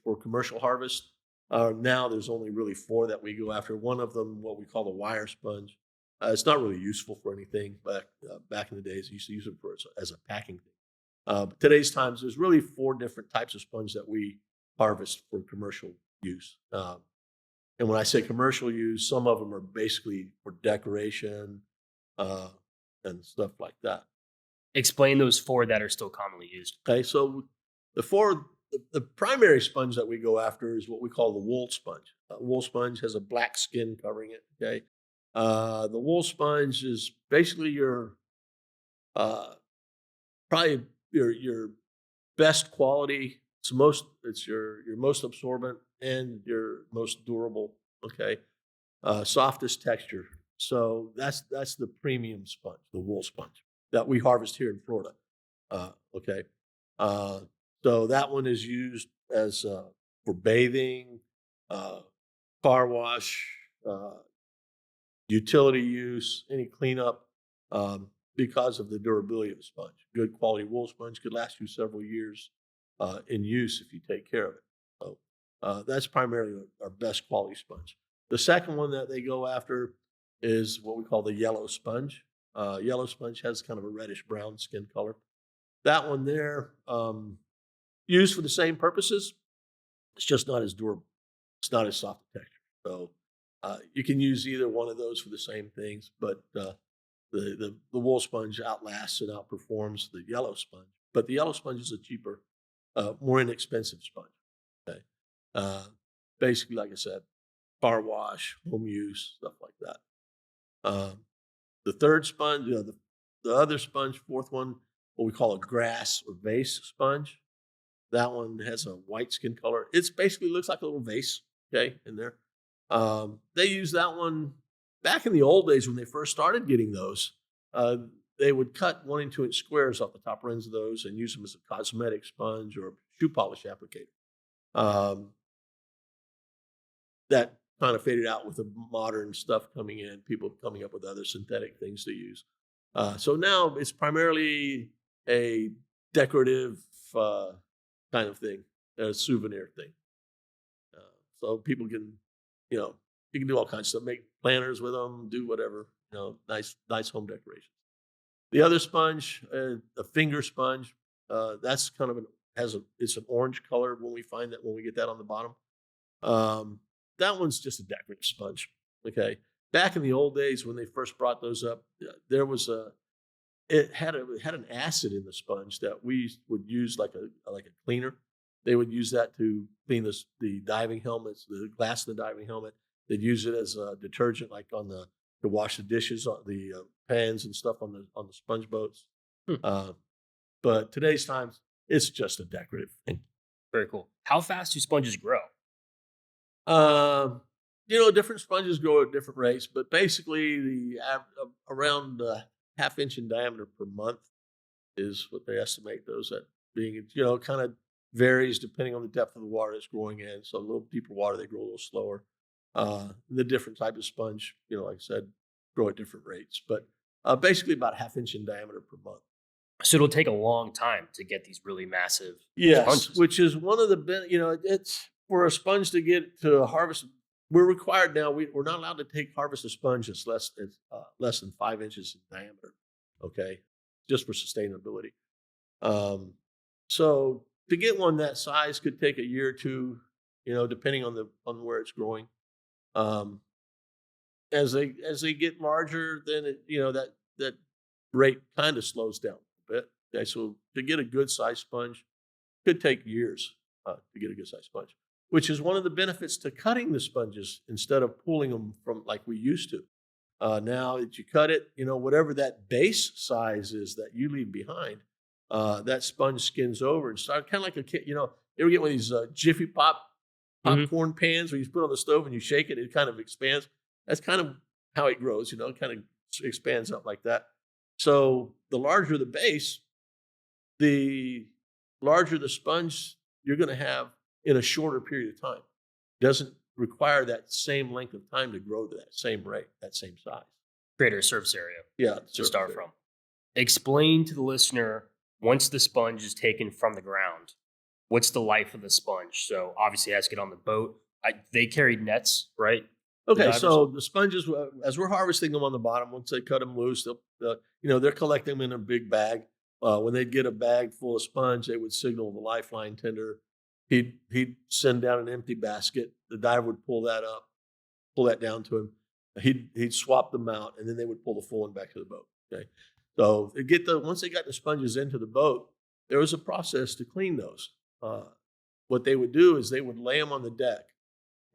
for commercial harvest. Now there's only really 4 that we go after. One of them, what we call the wire sponge. It's not really useful for anything, but back in the days, I used to use it as a packing thing. But today's times, there's really 4 different types of sponge that we harvest for commercial use. And when I say commercial use, some of them are basically for decoration and stuff like that. Explain those 4 that are still commonly used. Okay, so the primary sponge that we go after is what we call the wool sponge. Wool sponge has a black skin covering it. Okay, the wool sponge is basically your probably your best quality. It's your most absorbent and your most durable. Okay, softest texture. So that's the premium sponge, the wool sponge that we harvest here in Florida. Okay, so that one is used as for bathing, car wash, utility use, any cleanup, because of the durability of the sponge. Good quality wool sponge could last you several years in use if you take care of it. So that's primarily our best quality sponge. The second one that they go after is what we call the yellow sponge. Yellow sponge has kind of a reddish brown skin color. That one there, used for the same purposes, it's just not as durable. It's not as soft a texture. So you can use either one of those for the same things, but the wool sponge outlasts and outperforms the yellow sponge. But the yellow sponge is a cheaper, more inexpensive sponge. Okay, basically, like I said, car wash, home use, stuff like that. The third sponge, the other sponge, fourth one, what we call a grass or vase sponge. That one has a white skin color. It's basically looks like a little vase, okay, in there. They use that one back in the old days when they first started getting those. They would cut 1 and 2 inch squares off the top ends of those and use them as a cosmetic sponge or shoe polish applicator. That kind of faded out with the modern stuff coming in, people coming up with other synthetic things to use. So now it's primarily a decorative kind of thing, a souvenir thing. So people can, you can do all kinds of stuff, make planters with them, do whatever, nice home decorations. The other sponge, a finger sponge, that's kind of it's an orange color when we get that on the bottom. That one's just a decorative sponge. Okay. Back in the old days when they first brought those up, it had an acid in the sponge that we would use like a cleaner. They would use that to clean the diving helmets, the glass in the diving helmet. They'd use it as a detergent, like on the to wash the dishes, on the pans and stuff on the sponge boats. Hmm. But today's times, it's just a decorative thing. Very cool. How fast do sponges grow? Um, different sponges grow at different rates, but basically around half inch in diameter per month is what they estimate those at being. It kind of varies depending on the depth of the water it's growing in. So a little deeper water, they grow a little slower. The different type of sponge, like I said, grow at different rates, but basically about half inch in diameter per month. So it'll take a long time to get these really massive Yes, sponges. which is one of the it's for a sponge to get to harvest. We're required now. We're not allowed to harvest a sponge that's less than 5 inches in diameter. Okay, just for sustainability. So to get one that size could take a year or two. Depending on where it's growing. Um, as they get larger, then that rate kind of slows down a bit. Okay, so to get a good size sponge could take years to get a good size sponge, which is one of the benefits to cutting the sponges instead of pulling them from like we used to. Now that you cut it, whatever that base size is that you leave behind, that sponge skins over and start kind of like a kid. You ever get one of these Jiffy Pop Mhm. popcorn pans where you put it on the stove and you shake it, it kind of expands. That's kind of how it grows. It kind of expands up like that. So the larger the base, the larger the sponge you're going to have in a shorter period of time. Doesn't require that same length of time to grow to that same rate, that same size. Greater surface area Yeah, to start from. Explain to the listener, once the sponge is taken from the ground, what's the life of the sponge? So obviously it has to get on the boat. They carried nets, right? Okay, divers? so the sponges, as we're harvesting them on the bottom, once they cut them loose, they're collecting them in a big bag. When they'd get a bag full of sponge, they would signal the lifeline tender. He'd send down an empty basket. The diver would pull that down to him. He'd swap them out, and then they would pull the full one back to the boat. Okay, so once they got the sponges into the boat, there was a process to clean those. What they would do is they would lay them on the deck,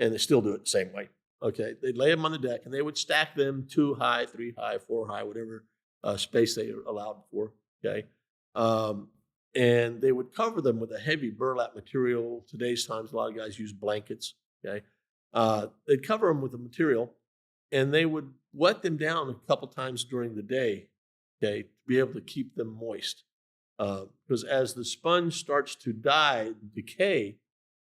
and they still do it the same way. Okay, they'd lay them on the deck, and they would stack them 2 high, 3 high, 4 high, whatever space they allowed for. Okay, and they would cover them with a heavy burlap material. Today's times, a lot of guys use blankets. Okay, they'd cover them with a material, and they would wet them down a couple times during the day. Okay, to be able to keep them moist, because as the sponge starts to decay,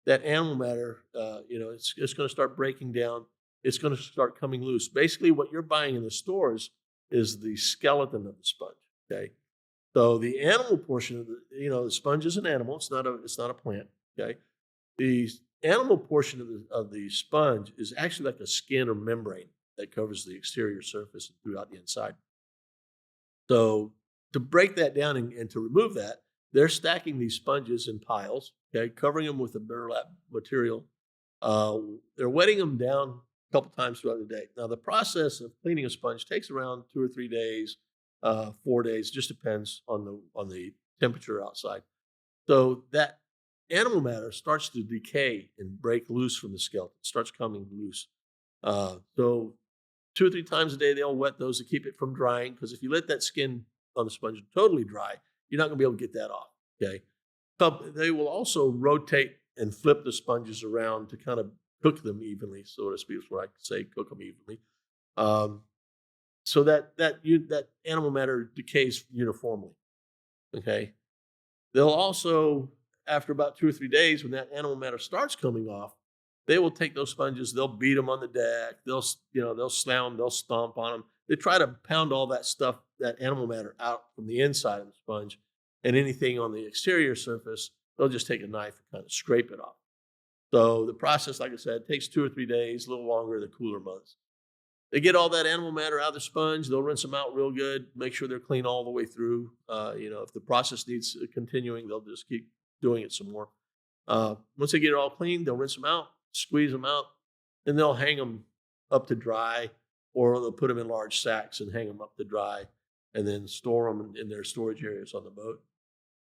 that animal matter, it's going to start breaking down. It's going to start coming loose. Basically, what you're buying in the stores is the skeleton of the sponge. Okay, so the animal portion of the sponge is an animal. It's not a plant. Okay, the animal portion of the sponge is actually like a skin or membrane that covers the exterior surface and throughout the inside. So to break that down and to remove that, they're stacking these sponges in piles, okay, covering them with a burlap material. They're wetting them down a couple times throughout the day. Now, the process of cleaning a sponge takes around 2 or 3 days, 4 days, just depends on the temperature outside. So that animal matter starts to decay and break loose from the skeleton, starts coming loose. So 2 or 3 times a day, they'll wet those to keep it from drying. Because if you let that skin on the sponge totally dry, you're not going to be able to get that off. Okay. But they will also rotate and flip the sponges around to kind of cook them evenly, so to speak. Is what I say, cook them evenly, so that animal matter decays uniformly. Okay. They'll also, after about 2 or 3 days, when that animal matter starts coming off, they will take those sponges. They'll beat them on the deck. They'll slam them. They'll stomp on them. They try to pound all that stuff, that animal matter, out from the inside of the sponge, and anything on the exterior surface, they'll just take a knife and kind of scrape it off. So the process, like I said, takes 2 or 3 days, a little longer in the cooler months. They get all that animal matter out of the sponge. They'll rinse them out real good, make sure they're clean all the way through. If the process needs continuing, they'll just keep doing it some more. Once they get it all clean, they'll rinse them out, squeeze them out, and they'll hang them up to dry, or they'll put them in large sacks and hang them up to dry, and then store them in their storage areas on the boat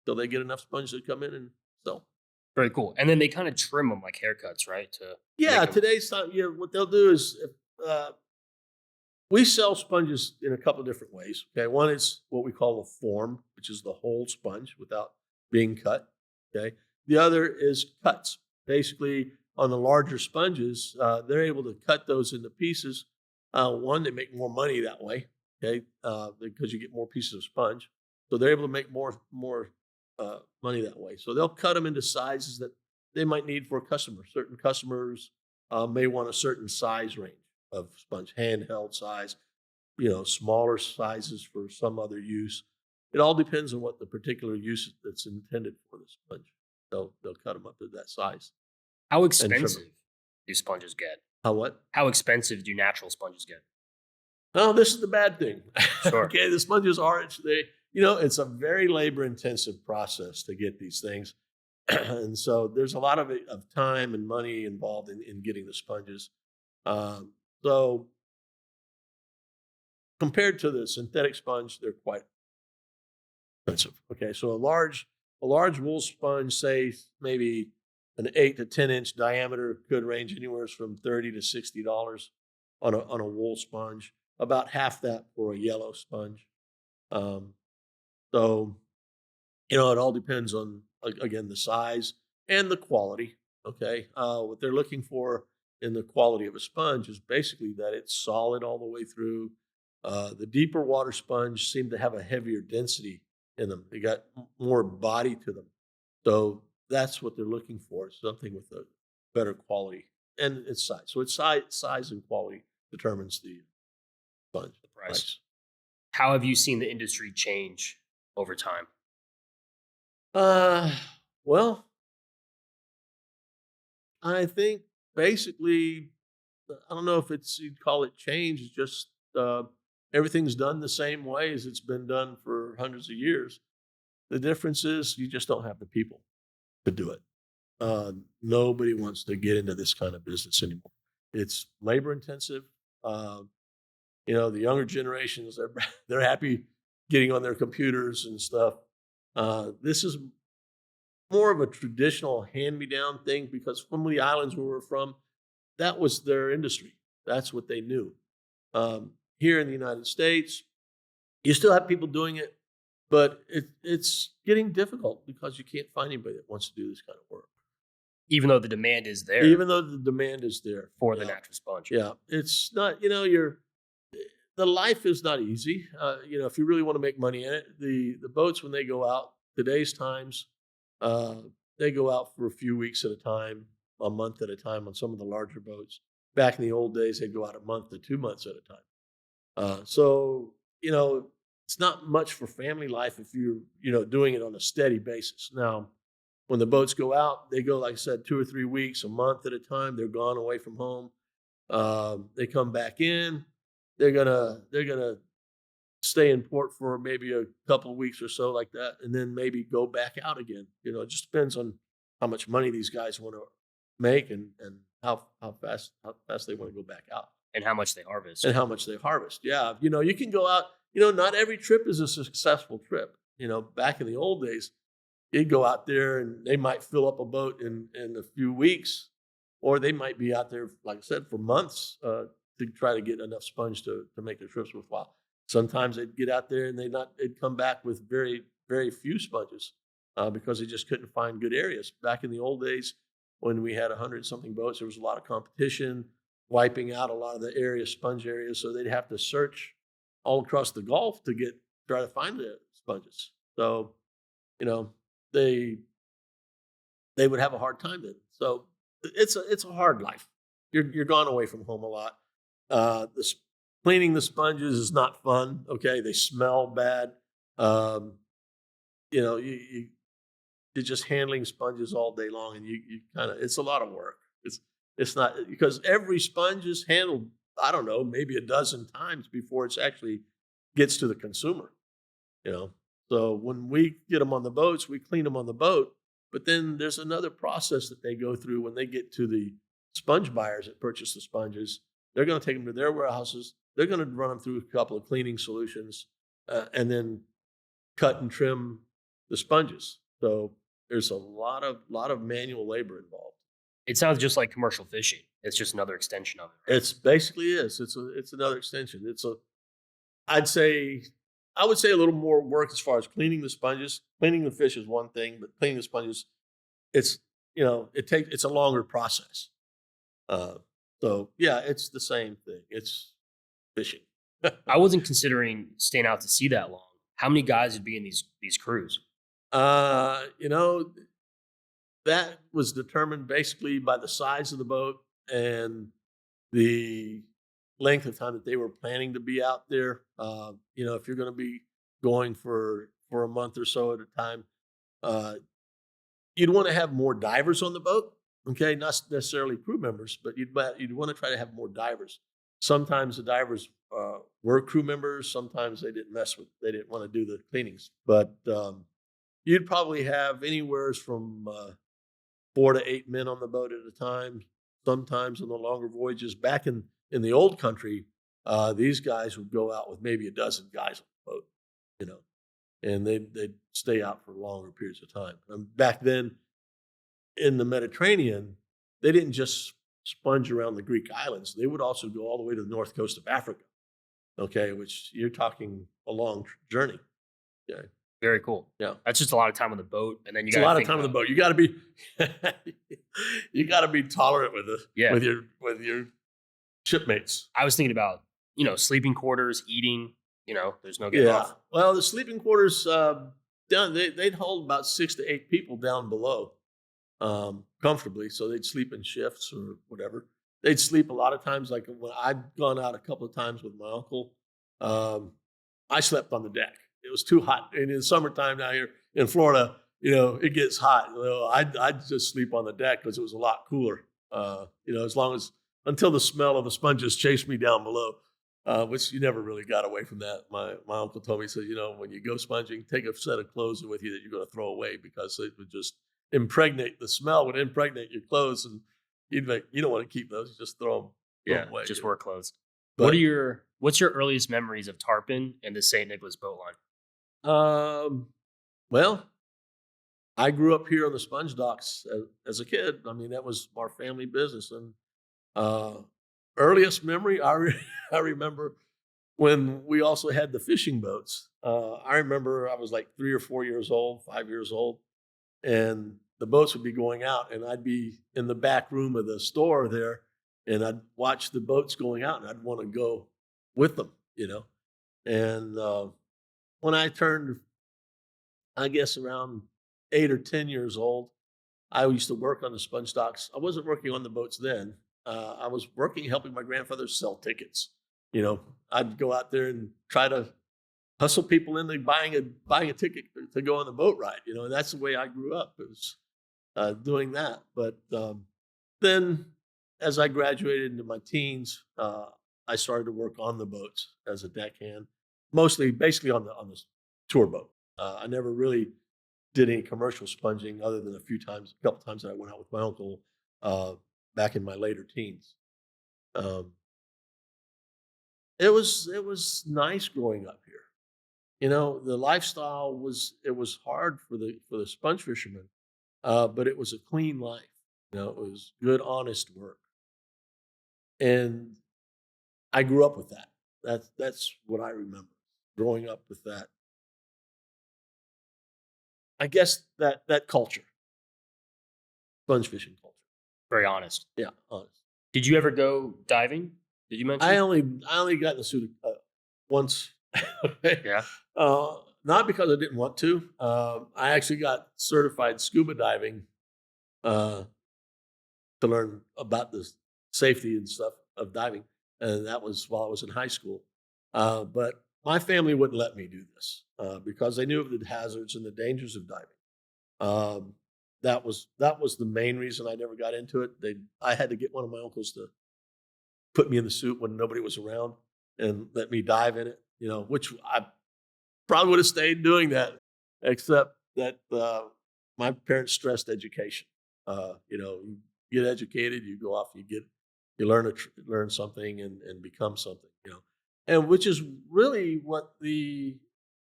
till they get enough sponge to come in and sell. Very cool. And then they kind of trim them like haircuts, right? Yeah, make 'em- today's time, what they'll do is We sell sponges in a couple of different ways. Okay, one is what we call a form, which is the whole sponge without being cut. Okay, the other is cuts. Basically, on the larger sponges, they're able to cut those into pieces. One, they make more money that way. Okay, because you get more pieces of sponge, so they're able to make more money that way. So they'll cut them into sizes that they might need for a customer. Certain customers may want a certain size range of sponge, handheld size, smaller sizes for some other use. It all depends on what the particular use that's intended for the sponge. They'll cut them up to that size How and trim expensive them. do sponges get? How what? How expensive do natural sponges get? Oh, this is the bad thing. Sure. Okay, the sponges are it's a very labor intensive process to get these things. And so there's a lot of time and money involved in getting the sponges. So compared to the synthetic sponge, they're quite expensive. Okay, so a large wool sponge, say maybe an 8 to 10 inch diameter, could range anywhere from $30 to $60 on a wool sponge. About half that for a yellow sponge. Um, so it all depends on again the size and the quality. Okay, what they're looking for in the quality of a sponge is basically that it's solid all the way through. The deeper water sponge seem to have a heavier density in them. They got more body to them. So that's what they're looking for, something with a better quality and its size. So it's size and quality determines the sponge The price. price. How have you seen the industry change over time? Uh, well, I think basically, I don't know if you'd call it change. It's just everything's done the same way as it's been done for hundreds of years. The difference is you just don't have the people to do it. Nobody wants to get into this kind of business anymore. It's labor intensive. Uh, the younger generations, they're happy getting on their computers and stuff. This is more of a traditional hand-me-down thing because from the islands where we're from, that was their industry. That's what they knew. Here in the United States, you still have people doing it, but it's getting difficult because you can't find anybody that wants to do this kind of work. Even though the demand is there Even though the demand is there for the natural sponge. Yeah, it's not. The life is not easy. If you really want to make money in it, the boats when they go out today's times, they go out for a few weeks at a time, a month at a time on some of the larger boats. Back in the old days, they'd go out a month to 2 months at a time. So it's not much for family life if you're doing it on a steady basis. Now, when the boats go out, they go, like I said, 2 or 3 weeks, a month at a time. They're gone away from home. They come back in. They're gonna stay in port for maybe a couple of weeks or so, like that, and then maybe go back out again. It just depends on how much money these guys want to make and how fast they want to go back out And how much they harvest. and how much they harvest. Yeah, you can go out. Not every trip is a successful trip. Back in the old days, you'd go out there and they might fill up a boat in a few weeks, or they might be out there, like I said, for months to try to get enough sponge to make their trips worthwhile. Sometimes they'd get out there and they'd come back with very, very few sponges because they just couldn't find good areas. Back in the old days, when we had 100-something boats, there was a lot of competition, wiping out a lot of the sponge areas. So they'd have to search all across the Gulf to try to find the sponges. So, they would have a hard time then. So it's a hard life. You're gone away from home a lot. Cleaning the sponges is not fun. Okay, they smell bad. You're just handling sponges all day long, and you kind of, it's a lot of work. It's not, because every sponge is handled, I don't know, maybe a dozen times before it's actually gets to the consumer. So when we get them on the boats, we clean them on the boat, but then there's another process that they go through when they get to the sponge buyers that purchase the sponges. They're going to take them to their warehouses. They're going to run them through a couple of cleaning solutions and then cut and trim the sponges. So there's a lot of manual labor involved. It sounds just like commercial fishing. It's just another extension of it. It's basically is. It's another extension. I'd say I would say a little more work as far as cleaning the sponges. Cleaning the fish is one thing, but cleaning the sponges, it's it's a longer process. Uh, so yeah, it's the same thing. It's fishing. I wasn't considering staying out to sea that long. How many guys would be in these crews? You know, that was determined basically by the size of the boat and the length of time that they were planning to be out there. If you're going to be going for a month or so at a time, uh, you'd want to have more divers on the boat. Okay, not necessarily crew members, but you'd want to try to have more divers. Sometimes the divers were crew members. Sometimes they didn't they didn't want to do the cleanings. But you'd probably have anywhere from 4 to 8 men on the boat at a time. Sometimes on the longer voyages, back in the old country, these guys would go out with maybe a dozen guys on the boat, you know, and they'd stay out for longer periods of time. Back then in the Mediterranean, they didn't just sponge around the Greek islands. They would also go all the way to the north coast of Africa, okay, which you're talking a long journey. Yeah. Very cool. Yeah. That's just a lot of time on the boat, and then you It's got a lot of time on the boat. You got to be, you got to be tolerant with your shipmates. I was thinking about sleeping quarters, eating. There's no getting off. Well, the sleeping quarters they'd hold about 6 to 8 people down below, comfortably. So they'd sleep in shifts or whatever. They'd sleep a lot of times. Like when I've gone out a couple of times with my uncle, I slept on the deck. It was too hot, and in summertime down here in Florida, it gets hot. I'd just sleep on the deck because it was a lot cooler. Until the smell of the sponges chased me down below, which you never really got away from that. My uncle told me, he said, when you go sponging, take a set of clothes with you that you're going to throw away because it would just impregnate. The smell would impregnate your clothes, and you don't want to keep those. You just throw them away. Just work clothes. What's your earliest memories of Tarpon and the St. Nicholas boat line? Well, I grew up here on the sponge docks as a kid. I mean, that was our family business. And earliest memory, I remember when we also had the fishing boats. I remember I was like 3 or 4 years old, 5 years old, and the boats would be going out, and I'd be in the back room of the store there, and I'd watch the boats going out, and I'd want to go with them, And when I turned, I guess around 8 or 10 years old, I used to work on the sponge docks. I wasn't working on the boats then. I was helping my grandfather sell tickets. I'd go out there and try to hustle people into buying a ticket to go on the boat ride. And that's the way I grew up. It was doing that. But then, as I graduated into my teens, I started to work on the boats as a deckhand, basically on the tour boat. I never really did any commercial sponging other than a couple times that I went out with my uncle back in my later teens. It was nice growing up here. The lifestyle was hard for the sponge fishermen, but it was a clean life. It was good, honest work, and I grew up with that. That's what I remember growing up with that. I guess that culture, sponge fishing culture. Very honest. Yeah, honest. Did you ever go diving? Did you mention? I only got in the suit once. Yeah. Not because I didn't want to. I actually got certified scuba diving to learn about the safety and stuff of diving, and that was while I was in high school. But my family wouldn't let me do this because they knew of the hazards and the dangers of diving. That was the main reason I never got into it. I had to get one of my uncles to put me in the suit when nobody was around and let me dive in it. Which I probably would have stayed doing that, except that my parents stressed education. You get educated, you go off, you learn something and become something. And which is really what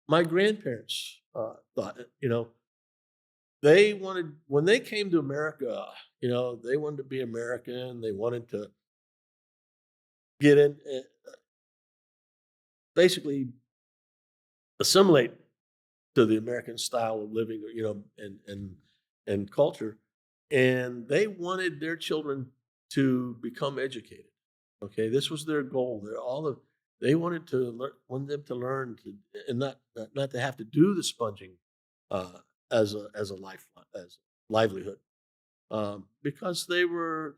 my grandparents thought. when they came to America, they wanted to be American. They wanted to get in, basically assimilate to the American style of living, and culture. And they wanted their children to become educated. Okay, this was their goal. They wanted to learn, wanted them to learn to, and not to have to do the sponging uh, as a life as livelihood, because they were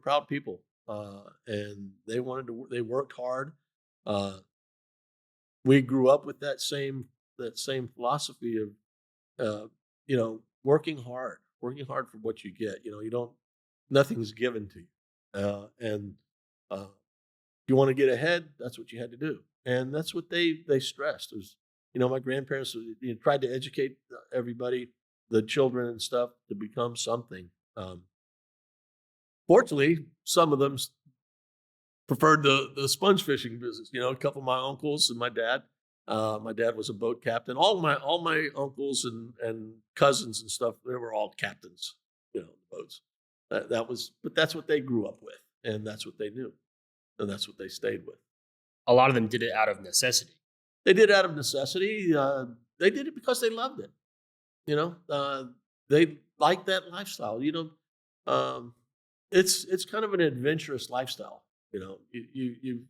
proud people, and they worked hard. Uh, we grew up with that same philosophy of working hard for what you get. You don't nothing's given to you, and if you want to get ahead, that's what you had to do, and that's what they stressed. Was my grandparents tried to educate everybody, the children and stuff, to become something. Um, Fortunately, some of them preferred the sponge fishing business. A couple of my uncles and my dad. My dad was a boat captain. All my uncles and cousins and stuff, they were all captains. Boats. But that's what they grew up with, and that's what they knew, and that's what they stayed with. A lot of them did it out of necessity. They did it out of necessity. They did it because they loved it. They liked that lifestyle. Um, it's kind of an adventurous lifestyle. You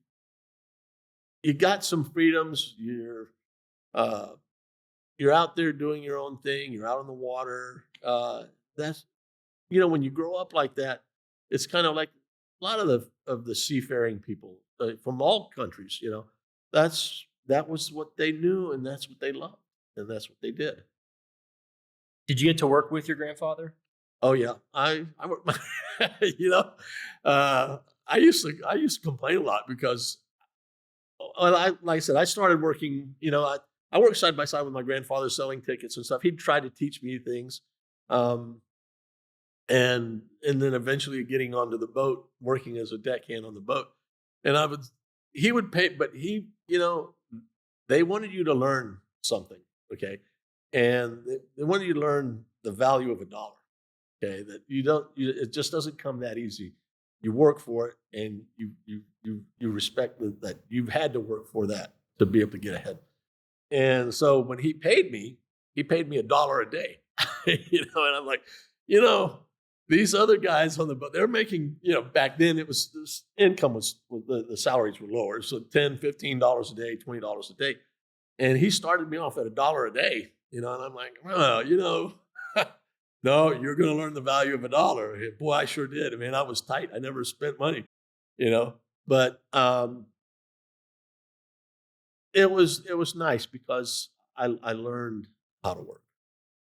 got some freedoms. Uh, you're out there doing your own thing. You're out on the water. That's when you grow up like that, it's kind of like a lot of the seafaring people from all countries. That was what they knew, and that's what they loved, and that's what they did. Did you get to work with your grandfather? Oh yeah, I work my, you know, I used to complain a lot because, well, like I said, I started working. I worked side by side with my grandfather selling tickets and stuff. He'd try to teach me things, um, and then eventually getting onto the boat, working as a deckhand on the boat. And he would pay, but they wanted you to learn something, okay, and they wanted you to learn the value of a dollar. Okay, that it just doesn't come that easy. You work for it, and you respect that you've had to work for that to be able to get ahead. And so when he paid me $1 a day. And I'm like, you know, these other guys on the boat, they're making, back then this income was the salaries were lower, so $10, $15 a day, $20 a day, and he started me off at $1 a day. And I'm like, well, no, you're going to learn the value of a dollar. Boy, I sure did. I mean, I was tight. I never spent money, but it was nice because I learned how to work.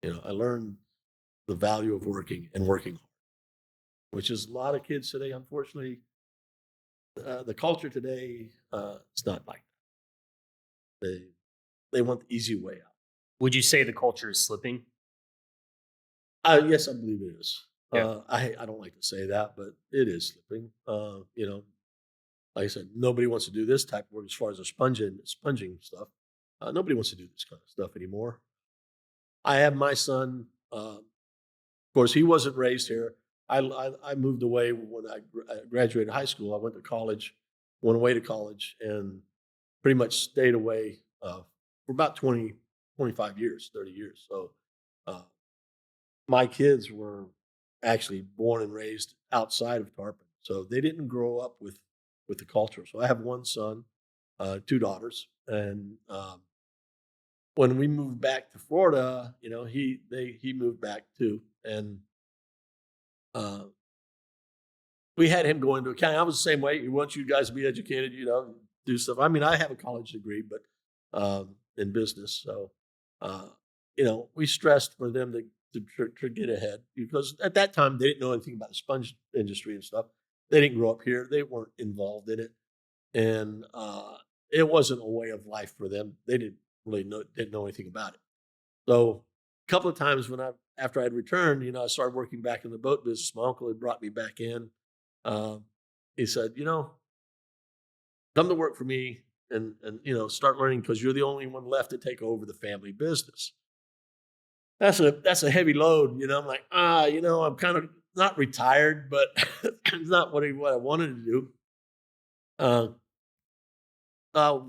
I learned the value of working and working hard, which is a lot of kids today. Unfortunately, the culture today, it's not like that. They want the easy way out. Would you say the culture is slipping? Yes, I believe it is. Yeah. I don't like to say that, but it is slipping. Like I said, nobody wants to do this type of work as far as the sponging stuff. Nobody wants to do this kind of stuff anymore. I have my son. Of course, he wasn't raised here. I moved away when I graduated high school. I went away to college, and pretty much stayed away for about 20, 25 years, 30 years. So uh, my kids were actually born and raised outside of Tarpon, so they didn't grow up with the culture. So I have one son, two daughters, and when we moved back to Florida, he moved back too, and uh, we had him go into accounting. I was the same way. He wants you guys to be educated, do stuff. I mean, I have a college degree, but in business, so we stressed for them to get ahead, because at that time they didn't know anything about the sponge industry and stuff. They didn't grow up here. They weren't involved in it, and it wasn't a way of life for them. They didn't know anything about it. So a couple of times after I'd returned, I started working back in the boat business. My uncle had brought me back in. Um, he said, come to work for me, and start learning, because you're the only one left to take over the family business. that's a heavy load. I'm like, I'm kind of not retired, but it's not what I wanted to do. Uh, uh,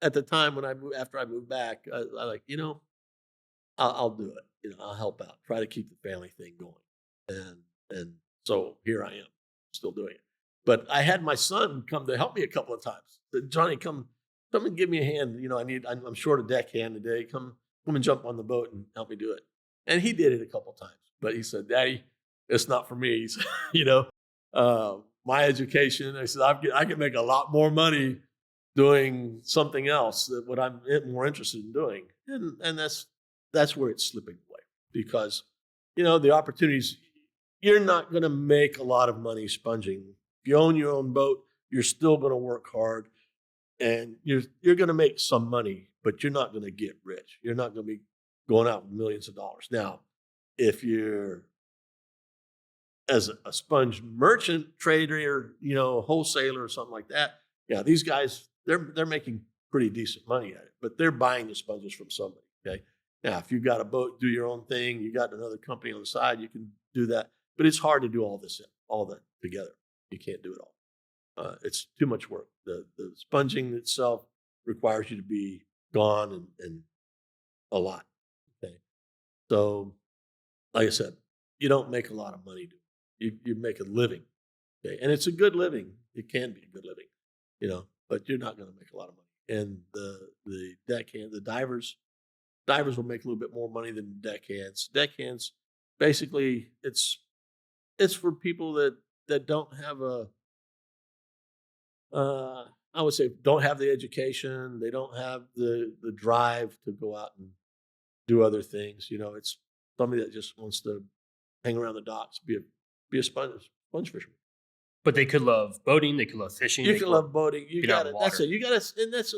at the time when after I moved back, I like, I'll do it. I'll help out, try to keep the family thing going. And so here I am, still doing it. But I had my son come to help me a couple of times. Said, Johnny, come and give me a hand. I'm short a deckhand today. Come and jump on the boat and help me do it. And he did it a couple of times. But he said, Daddy, it's not for me. He said, my education. I said, I can make a lot more money doing something else that what I'm more interested in doing. And that's where it's slipping away because, the opportunities, you're not going to make a lot of money sponging. If you own your own boat, you're still going to work hard and you're going to make some money, but you're not going to get rich. You're not going to be going out with millions of dollars. Now, if you're as a sponge merchant trader, wholesaler or something like that, yeah, these guys, they're making pretty decent money at it, but they're buying the sponges from somebody. Okay. Now, if you've got a boat, do your own thing, you got another company on the side, you can do that. But it's hard to do all that together. You can't do it all. It's too much work. The sponging itself requires you to be gone and a lot. Okay. So, like I said, you don't make a lot of money doing it. You make a living. Okay. And it's a good living. It can be a good living, but you're not going to make a lot of money. And the deckhand, the divers will make a little bit more money than deckhands. Deckhands, basically, it's for people that don't have I would say don't have the education. They don't have the drive to go out and do other things. It's somebody that just wants to hang around the docks, be a sponge fisherman. But they could love boating. They could love fishing. You can love boating. You got it. That's it. You got to, and that's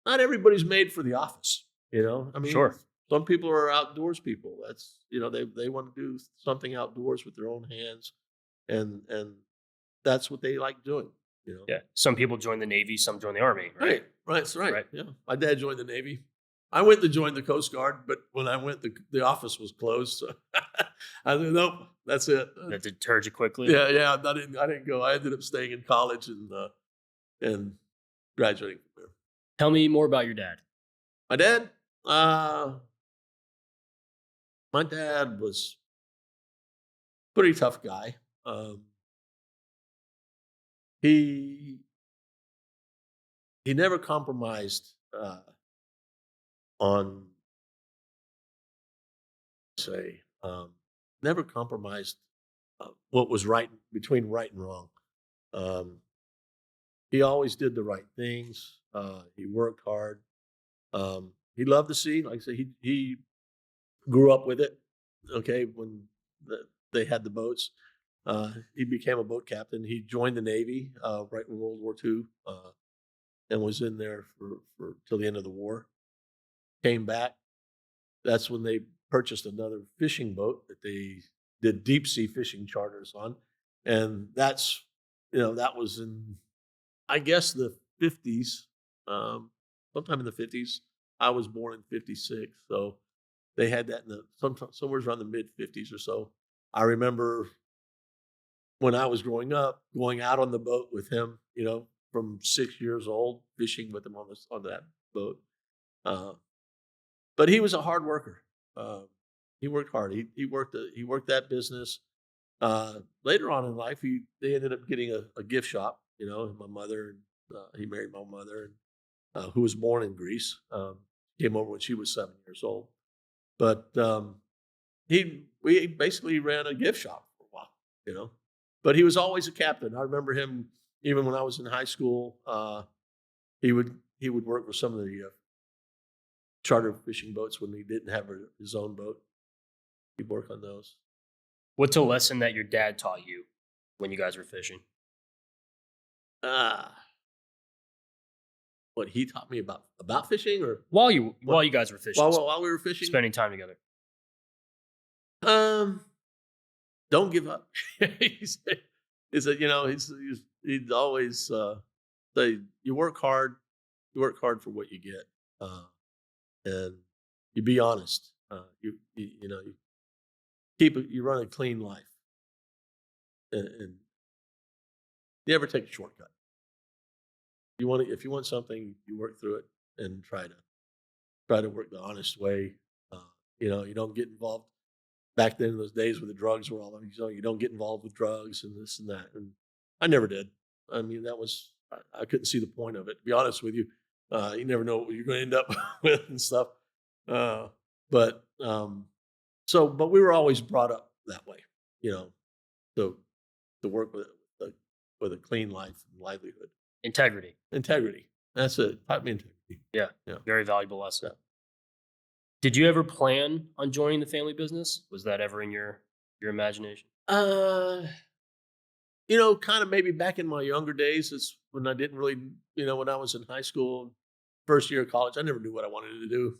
not everybody's made for the office. I mean, sure. Some people are outdoors people. That's they want to do something outdoors with their own hands, and that's what they like doing. Yeah. Some people join the Navy. Some join the Army. Right. That's right. Yeah. My dad joined the Navy. I went to join the Coast Guard, but when I went, the office was closed. So I said, nope, that's it. That deterred you quickly. Yeah. I didn't go. I ended up staying in college and graduating from there. Tell me more about your dad. My dad. My dad was a pretty tough guy. He never compromised on, never compromised what was right between right and wrong. He always did the right things. He worked hard. He loved the sea. Like I said, he grew up with it. Okay, when they had the boats, he became a boat captain. He joined the Navy right in World War II and was in there for till the end of the war. Came back. That's when they purchased another fishing boat that they did deep sea fishing charters on, and that was in, I guess, the 50s. Sometime in the 50s. I was born in 56, so they had that somewhere around the mid 50s or so. I remember when I was growing up, going out on the boat with him, from 6 years old, fishing with him on that boat. But he was a hard worker. He worked hard. He worked that business. Later on in life, they ended up getting a gift shop. My mother. He married my mother, who was born in Greece. Came over when she was 7 years old. But we basically ran a gift shop for a while. But he was always a captain. I remember him even when I was in high school. He would work with some of the charter fishing boats when he didn't have his own boat. He'd work on those. What's a lesson that your dad taught you when you guys were fishing? What he taught me about fishing, or while you guys were fishing? While we were fishing, spending time together. Don't give up. He's always say you work hard for what you get, and you be honest. You know, you run a clean life, and you never take a shortcut. If you want something, you work through it and try to work the honest way. Uh, you don't get involved. Back then, in those days where the drugs were all, you don't get involved with drugs and this and that. And I never did. I mean, I couldn't see the point of it. To be honest with you, you never know what you're going to end up with and stuff. Uh, but but we were always brought up that way, you know, to work with a clean life and livelihood. Integrity. Integrity. That's it. Taught me integrity. Yeah. Yeah. Very valuable lesson. Yeah. Did you ever plan on joining the family business? Was that ever in your imagination? Kind of maybe back in my younger days is when I didn't really, when I was in high school, first year of college, I never knew what I wanted to do.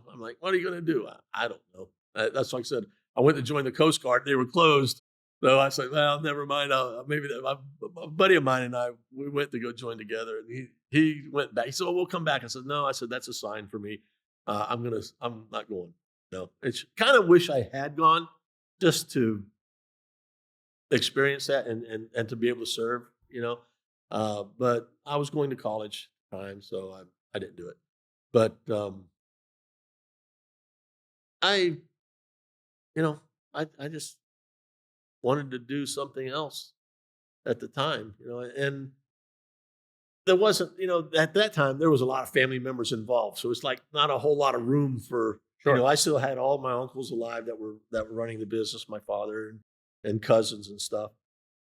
I'm like, what are you going to do? I don't know. That's like I said, I went to join the Coast Guard. They were closed. So I said, well, never mind. A buddy of mine and we went to go join together, and he went back. He said, well, we'll come back. I said, no. I said, that's a sign for me. I'm not going. No, it's kind of wish I had gone just to experience that and to be able to serve, but I was going to college at the time, so I didn't do it. But I, I just wanted to do something else at the time, and there wasn't, at that time there was a lot of family members involved, so it's like not a whole lot of room for, Sure. I still had all my uncles alive that were running the business, my father and cousins and stuff,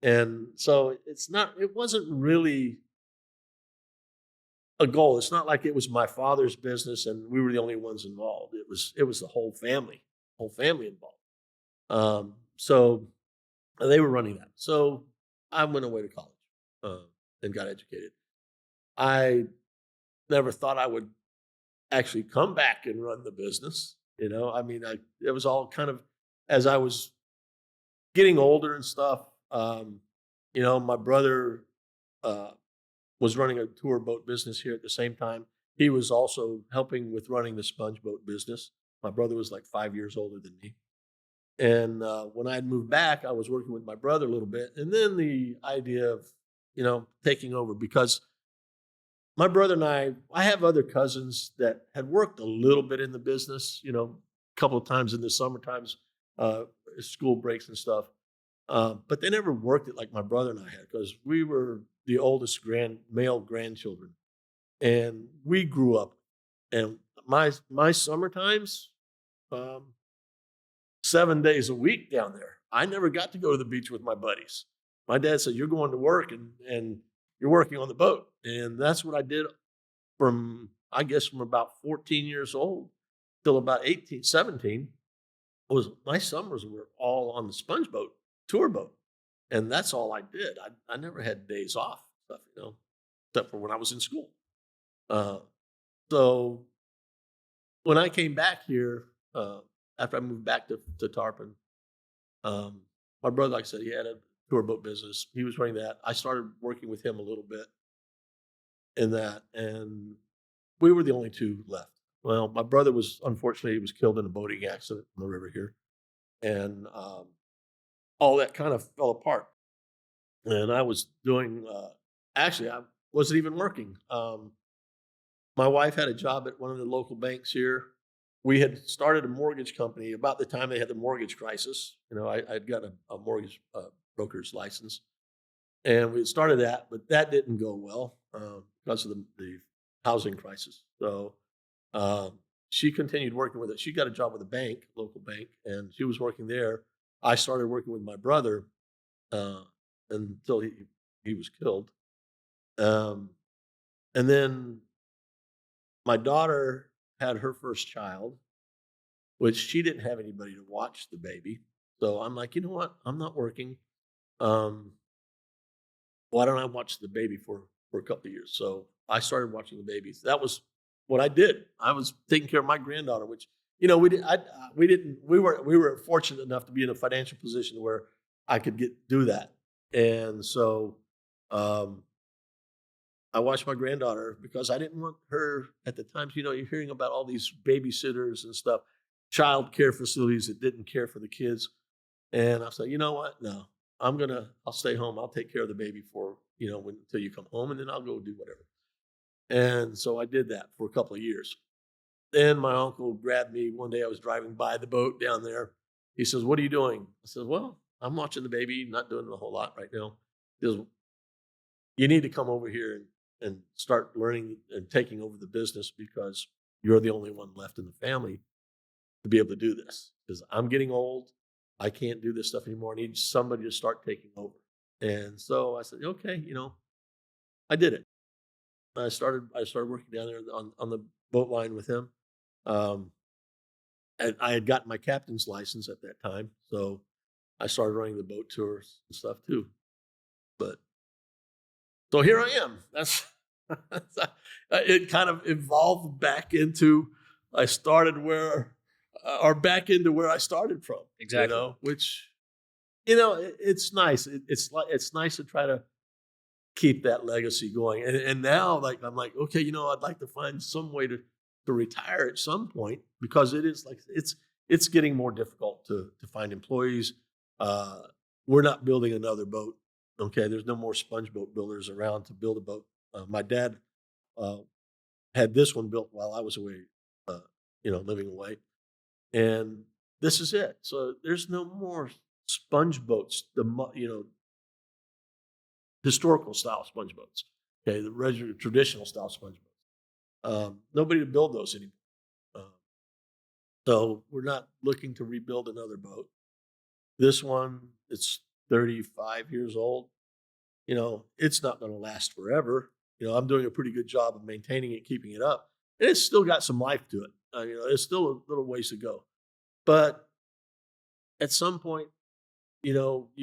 and so it wasn't really a goal. It's not like it was my father's business and we were the only ones involved. It was the whole family involved. So they were running that. So I went away to college and got educated. I never thought I would actually come back and run the business. I mean, it was all kind of as I was getting older and stuff. My brother was running a tour boat business here at the same time. He was also helping with running the sponge boat business. My brother was like 5 years older than me. And when I had moved back, I was working with my brother a little bit. And then the idea of, taking over, because my brother and I have other cousins that had worked a little bit in the business, a couple of times in the summer times, school breaks and stuff. But they never worked it like my brother and I had, because we were the oldest male grandchildren, and we grew up. And my summer times, 7 days a week down there. I never got to go to the beach with my buddies. My dad said, "You're going to work and you're working on the boat," and that's what I did from about 14 years old till about 18, 17. My summers were all on the sponge boat, tour boat. And that's all I did. I never had days off, stuff, except for when I was in school. So when I came back here, after I moved back to Tarpon, my brother, like I said, he had a tour boat business. He was running that. I started working with him a little bit in that, and we were the only two left. Well, my brother unfortunately, he was killed in a boating accident on the river here. And all that kind of fell apart. And I was doing, actually, I wasn't even working. My wife had a job at one of the local banks here. We had started a mortgage company about the time they had the mortgage crisis. I'd got a mortgage broker's license. And we had started that, but that didn't go well because of the housing crisis. So she continued working with it. She got a job with a bank, local bank, and she was working there. I started working with my brother until he was killed. And then my daughter had her first child, which she didn't have anybody to watch the baby. So I'm like, you know what? I'm not working. Why don't I watch the baby for a couple of years? So I started watching the babies. That was what I did. I was taking care of my granddaughter, which we were fortunate enough to be in a financial position where I could do that. And so I watched my granddaughter because I didn't want her at the time. You know, you're hearing about all these babysitters and stuff, child care facilities that didn't care for the kids. And I said, you know what? No, I'll stay home. I'll take care of the baby for, until you come home, and then I'll go do whatever. And so I did that for a couple of years. Then my uncle grabbed me one day. I was driving by the boat down there. He says, "What are you doing?" I said, "Well, I'm watching the baby, not doing a whole lot right now." He goes, "You need to come over here and start learning and taking over the business because you're the only one left in the family to be able to do this. Because I'm getting old. I can't do this stuff anymore. I need somebody to start taking over." And so I said, "Okay, I did it." I started working down there on the boat line with him. Um, and I had gotten my captain's license at that time, so I started running the boat tours and stuff too. But so here I am. That's it. Kind of evolved back into I started where or back into where I started from. Exactly. Which it's nice. It's nice to try to keep that legacy going. And now, like, I'm like, okay, I'd like to find some way to retire at some point because it is like it's getting more difficult to find employees. Uh, we're not building another boat. Okay, there's no more sponge boat builders around to build a boat. My dad uh, had this one built while I was away, living away, and this is it. So there's no more sponge boats. Historical style sponge boats. Okay, the regular traditional style sponge boats. Nobody to build those anymore. Uh, so we're not looking to rebuild another boat. This one, it's 35 years old. It's not going to last forever. I'm doing a pretty good job of maintaining it, keeping it up, and it's still got some life to it. It's still a little ways to go, but at some point, you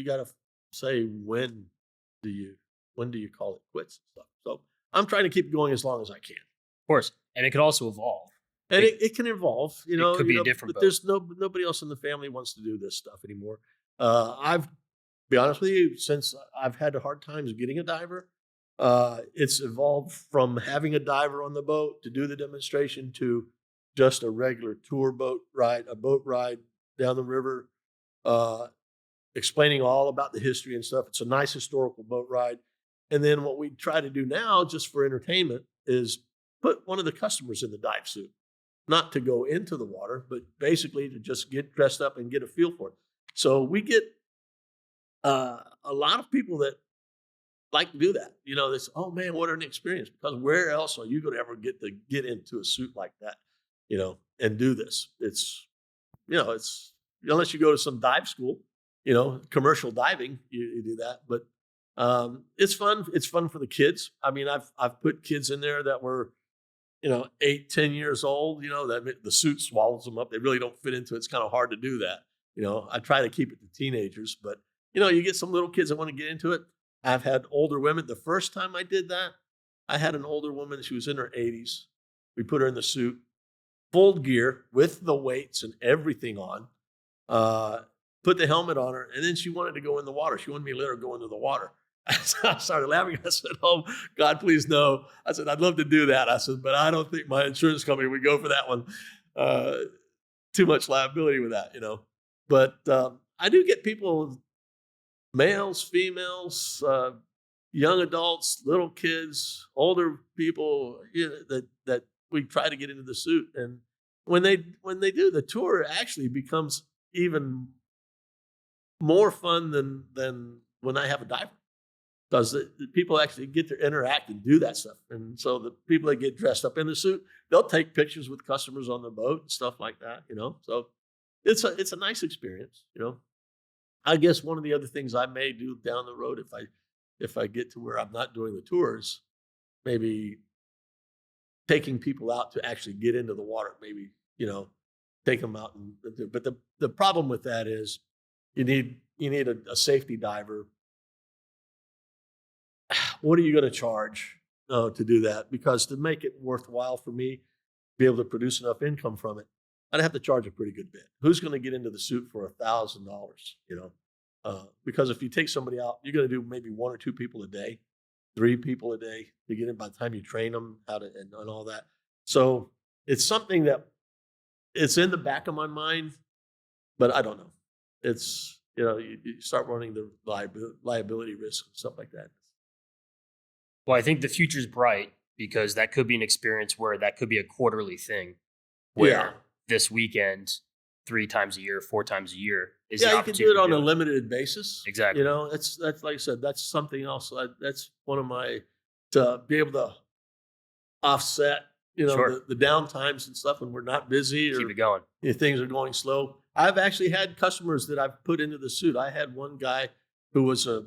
got to say do you when do you call it quits and stuff. So I'm trying to keep going as long as I can. Of course. And it could also evolve. And it can evolve, it could be a different but boat. there's nobody else in the family wants to do this stuff anymore. I've be honest with you, since I've had hard times getting a diver, it's evolved from having a diver on the boat to do the demonstration to just a regular tour boat ride, a boat ride down the river, uh, explaining all about the history and stuff. It's a nice historical boat ride. And then what we try to do now, just for entertainment, is put one of the customers in the dive suit, not to go into the water, but basically to just get dressed up and get a feel for it. So we get a lot of people that like to do that. They say, "Oh man, what an experience!" Because where else are you going to ever get into a suit like that, and do this? It's unless you go to some dive school, commercial diving, you do that. But it's fun. It's fun for the kids. I mean, I've put kids in there that were 8, 10 years old. That the suit swallows them up. They really don't fit into it. It's kind of hard to do that. I try to keep it to teenagers, but you get some little kids that want to get into it. I've had older women. The first time I did that, I had an older woman. She was in her 80s. We put her in the suit, full gear with the weights and everything on. Put the helmet on her, and then she wanted to go in the water. She wanted me to let her go into the water. I started laughing. I said, "Oh, God, please no." I said, "I'd love to do that." I said, "But I don't think my insurance company would go for that one. Too much liability with that, But I do get people, males, females, young adults, little kids, older people, that we try to get into the suit. And when they do, the tour actually becomes even more fun than when I have a diver, because the people actually get to interact and do that stuff. And so the people that get dressed up in the suit, they'll take pictures with customers on the boat and stuff like that. So it's a nice experience. I guess one of the other things I may do down the road, if I get to where I'm not doing the tours, maybe taking people out to actually get into the water, maybe, take them out. But the problem with that is you need a safety diver. What are you going to charge to do that? Because to make it worthwhile for me, be able to produce enough income from it, I'd have to charge a pretty good bit. Who's going to get into the suit for $1,000? Because if you take somebody out, you're going to do maybe 1 or 2 people a day. 3 people a day to get in by the time you train them how to and all that. So it's something that it's in the back of my mind, but I don't know. It's you start running the liability risk and stuff like that. Well, I think the future's bright because that could be an experience where that could be a quarterly thing where Yeah. this weekend, 3 times a year, 4 times a year is the Yeah, you can do opportunity it on to a do it. limited basis. Exactly. That's like I said, that's something else. That's one of my to be able to offset, Sure. the downtimes and stuff when we're not busy Keep or it going. if things are going slow. I've actually had customers that I've put into the suit. I had one guy who was a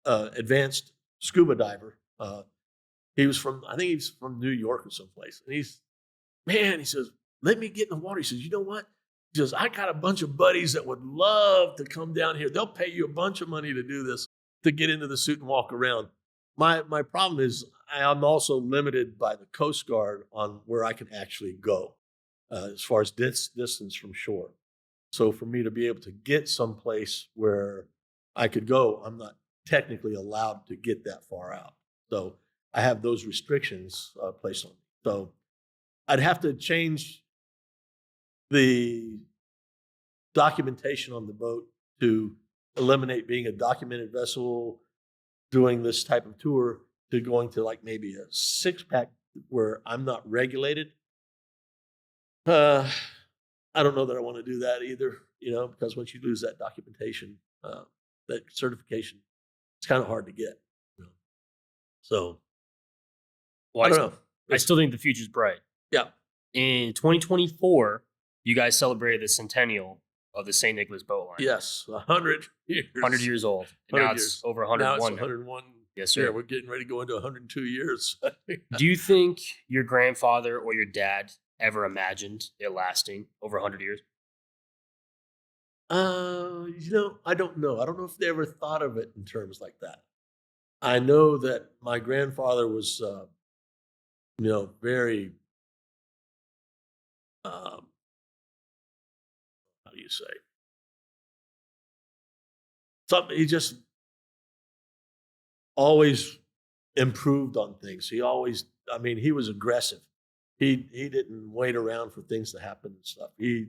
advanced scuba diver. He was from I think he's from New York or someplace, and he says, let me get in the water. He says, you know what? He says, I got a bunch of buddies that would love to come down here. They'll pay you a bunch of money to do this, to get into the suit and walk around. My problem is I'm also limited by the Coast Guard on where I can actually go as far as distance from shore. So for me to be able to get someplace where I could go, I'm not technically allowed to get that far out. So I have those restrictions placed on me. So I'd have to change the documentation on the boat to eliminate being a documented vessel doing this type of tour to going to like maybe a 6-pack where I'm not regulated. I don't know that I want to do that either, because once you lose that documentation, that certification, it's kind of hard to get. You know? So Well, I don't know. I still think the future's bright. Yeah. In 2024, you guys celebrated the centennial of the St. Nicholas boat line. Yes, 100 years. 100 years old. And 100 now years. it's over Now 101. it's 101. Yes, sir. Yeah, we're getting ready to go into 102 years. Do you think your grandfather or your dad ever imagined it lasting over 100 years? I don't know. I don't know if they ever thought of it in terms like that. I know that my grandfather was, very, um, how do you say? Something he just always improved on things. He always, he was aggressive. He didn't wait around for things to happen and stuff. I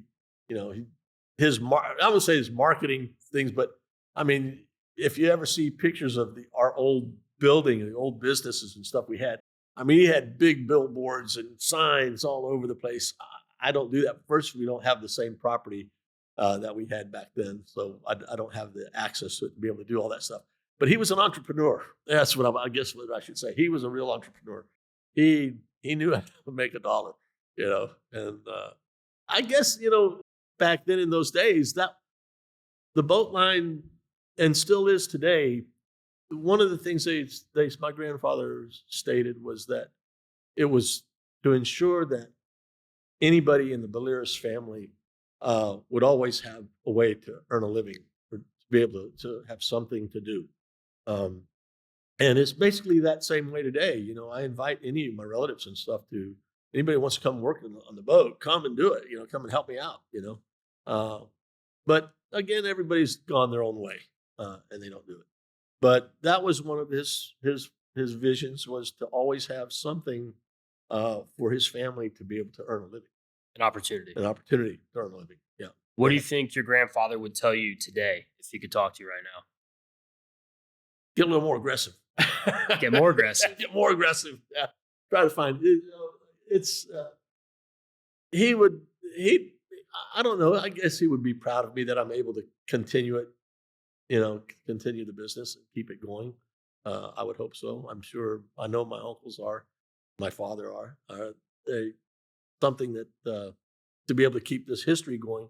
would say his marketing things, but I mean, if you ever see pictures of our old building, the old businesses and stuff we had, he had big billboards and signs all over the place. I don't do that. First, we don't have the same property that we had back then, so I don't have the access to it to be able to do all that stuff. But he was an entrepreneur. That's I guess what I should say. He was a real entrepreneur. He knew how to make a dollar, and I guess back then in those days that the boat line and still is today. One of the things my grandfather stated was that it was to ensure that anybody in the Billiris family would always have a way to earn a living or to be able to have something to do. And it's basically that same way today. I invite any of my relatives and stuff to anybody who wants to come work on the boat, come and do it. Come and help me out. But again, everybody's gone their own way and they don't do it. But that was one of his visions was to always have something for his family to be able to earn a living. An opportunity. An opportunity to earn a living. Yeah. What do you think your grandfather would tell you today if he could talk to you right now? Get a little more aggressive. Get more aggressive. Get more aggressive. Yeah. Try to find it's I don't know. I guess he would be proud of me that I'm able to continue it, continue the business and keep it going. I would hope so. I'm sure. I know my uncles are, my father are. They something that to be able to keep this history going,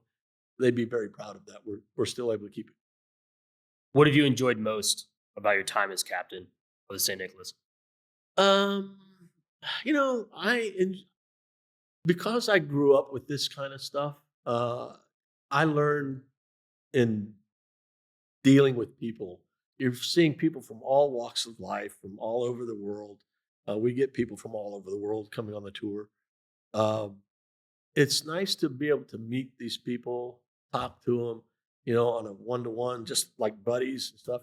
they'd be very proud of that. We're still able to keep it. What have you enjoyed most about your time as captain of the St. Nicholas? Because I grew up with this kind of stuff, I learned in dealing with people. You're seeing people from all walks of life, from all over the world. We get people from all over the world coming on the tour. It's nice to be able to meet these people, talk to them, on a one-to-one, just like buddies and stuff.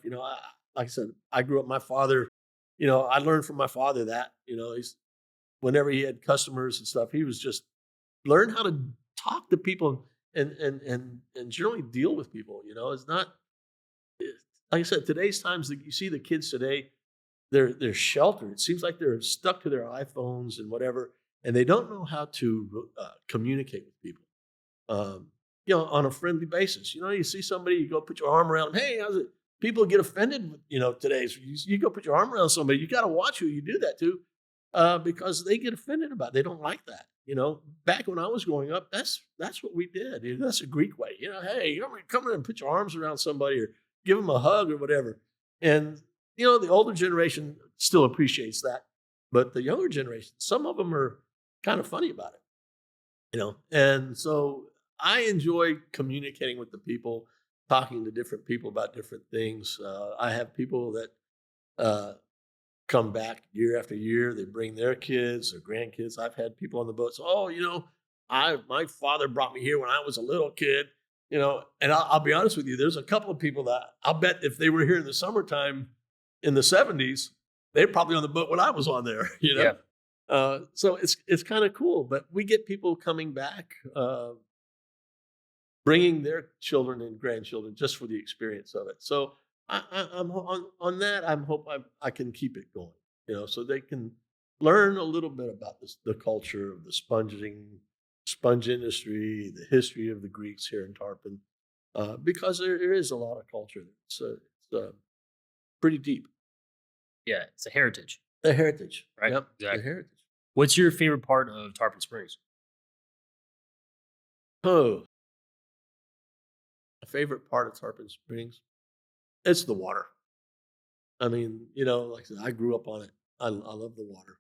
Like I said, I grew up, my father I learned from my father that, whenever he had customers and stuff, he was just learn how to talk to people and generally deal with people. It's not like I said, today's times you see the kids today, they're sheltered. It seems like they're stuck to their iPhones and whatever, and they don't know how to communicate with people. On a friendly basis. You see somebody, you go put your arm around. Hey, how's it? People get offended. Today. So you go put your arm around somebody. You got to watch who you do that to, because they get offended about it. They don't like that. Back when I was growing up, that's what we did. That's a Greek way. Hey, come in and put your arms around somebody or give them a hug or whatever. And the older generation still appreciates that, but the younger generation, some of them are kind of funny about it. And so I enjoy communicating with the people, talking to different people about different things. I have people that come back year after year. They bring their kids, their grandkids. I've had people on the boat say, "Oh, my father brought me here when I was a little kid." And I'll be honest with you. There's a couple of people that I'll bet if they were here in the summertime in the '70s, they're probably on the boat when I was on there. Yeah. So it's kind of cool. But we get people coming back, bringing their children and grandchildren just for the experience of it. So I'm on that. I can keep it going, so they can learn a little bit about the culture of the sponge industry, the history of the Greeks here in Tarpon, because there is a lot of culture there. It's pretty deep. Yeah, it's a heritage. The heritage, Right? Yep, Exactly. the heritage. What's your favorite part of Tarpon Springs? Oh, my favorite part of Tarpon Springs, it's the water. I mean, like I said, I grew up on it. I love the water.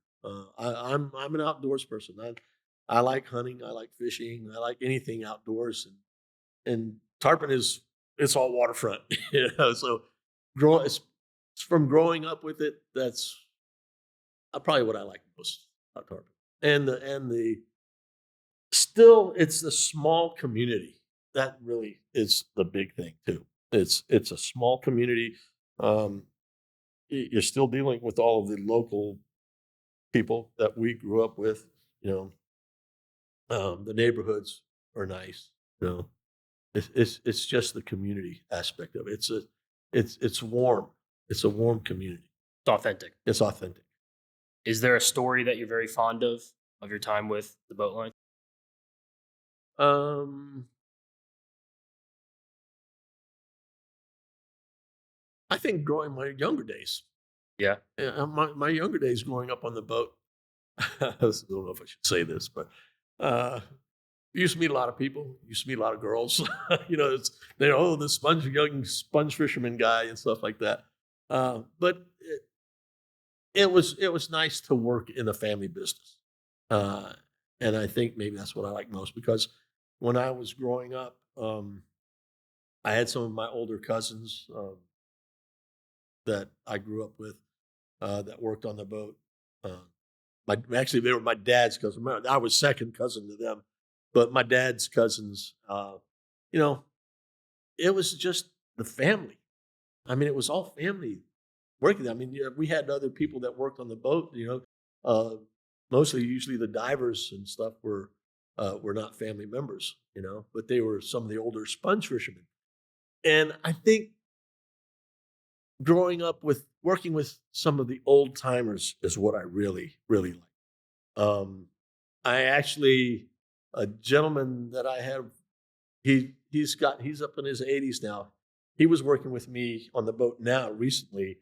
I'm an outdoors person. I like hunting. I like fishing. I like anything outdoors. And Tarpon it's all waterfront. So it's from growing up with it. That's probably what I like most about Tarpon. And the still, it's the small community that really is the big thing too. It's a small community. Um, you're still dealing with all of the local people that we grew up with. The neighborhoods are nice. It's just the community aspect of it. It's warm. It's a warm community. It's authentic. It's authentic. Is there a story that you're very fond of your time with the boat line? Um, I think growing my younger days. Yeah. My younger days growing up on the boat. I don't know if I should say this, but you used to meet a lot of people. You used to meet a lot of girls. The young sponge fisherman guy and stuff like that. But it was nice to work in a family business, and I think maybe that's what I like most because when I was growing up, I had some of my older cousins that I grew up with that worked on the boat. Actually, they were my dad's cousins. I was second cousin to them, but my dad's cousins. You know, it was just the family. I mean, it was all family working. I mean, we had other people that worked on the boat. Mostly, usually the divers and stuff were not family members. But they were some of the older sponge fishermen. And I think growing up with working with some of the old timers is what I really, really like. I actually, a gentleman that I have, he's up in his 80s now. He was working with me on the boat now recently,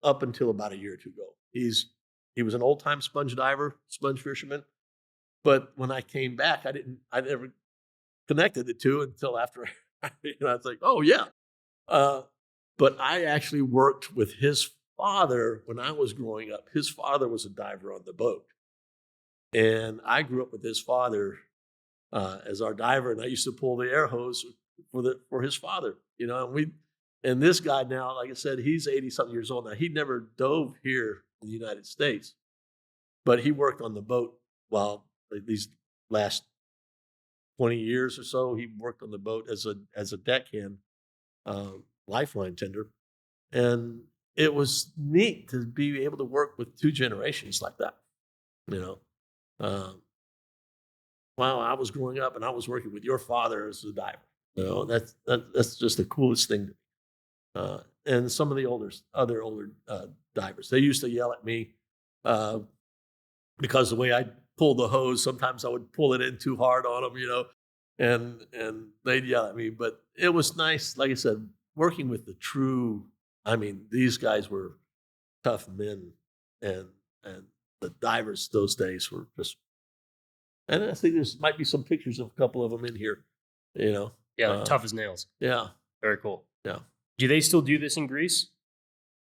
up until about a year or two ago. He was an old time sponge diver, sponge fisherman. But when I came back, I never connected the two until after. I was like, oh yeah. But I actually worked with his father when I was growing up. His father was a diver on the boat. And I grew up with his father as our diver, and I used to pull the air hose for his father. And this guy now, like I said, he's 80-something years old now. He never dove here in the United States, but he worked on the boat while these last 20 years or so. He worked on the boat as a deckhand, lifeline tender, and it was neat to be able to work with two generations like that. You know, while I was growing up and I was working with your father as a diver. You know, that's just the coolest thing to me. And some of the other older divers, they used to yell at me because the way I pulled the hose, sometimes I would pull it in too hard on them, you know, and they'd yell at me. But it was nice, like I said, working with the true. I mean, these guys were tough men, and the divers those days were just. And I think there's might be some pictures of a couple of them in here, you know. Yeah, tough as nails. Yeah, Very cool. yeah. Do they still do this in Greece?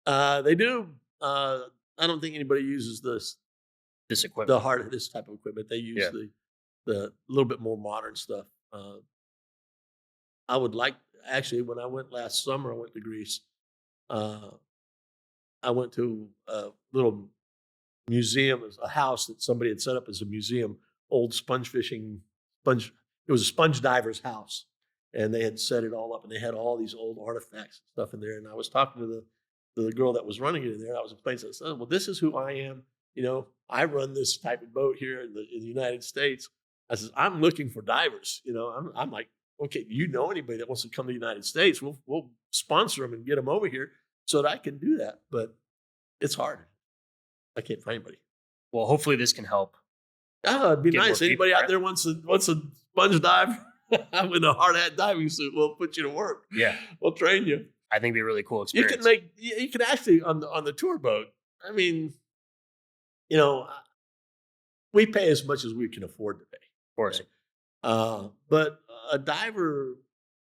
They do. I don't think anybody uses This equipment? this type of equipment. They use Yeah. the little bit more modern stuff. I would like actually when I went last summer, I went to Greece. Uh, I went to a little museum, a house that somebody had set up as a museum, old sponge fishing sponge. It was a sponge diver's house, and they had set it all up, and they had all these old artifacts and stuff in there. And I was talking to the girl that was running it in there. I was explaining, I said, "Well, this is who I am. You know, I run this type of boat here in the United States." I said, "I'm looking for divers. You know, I'm like, okay, you know anybody that wants to come to the United States? We'll sponsor them and get them over here so that I can do that. But it's hard. I can't find anybody." Well, hopefully this can help. Oh, it'd be Get more nice. people, Anybody out right? there wants a sponge dive? I'm in a hard hat diving suit. We'll put you to work. Yeah, We'll train you. I think it'd be a really cool You experience. you can actually on the tour boat. I mean, you know, we pay as much as we can afford to pay. Of course. Okay? But a diver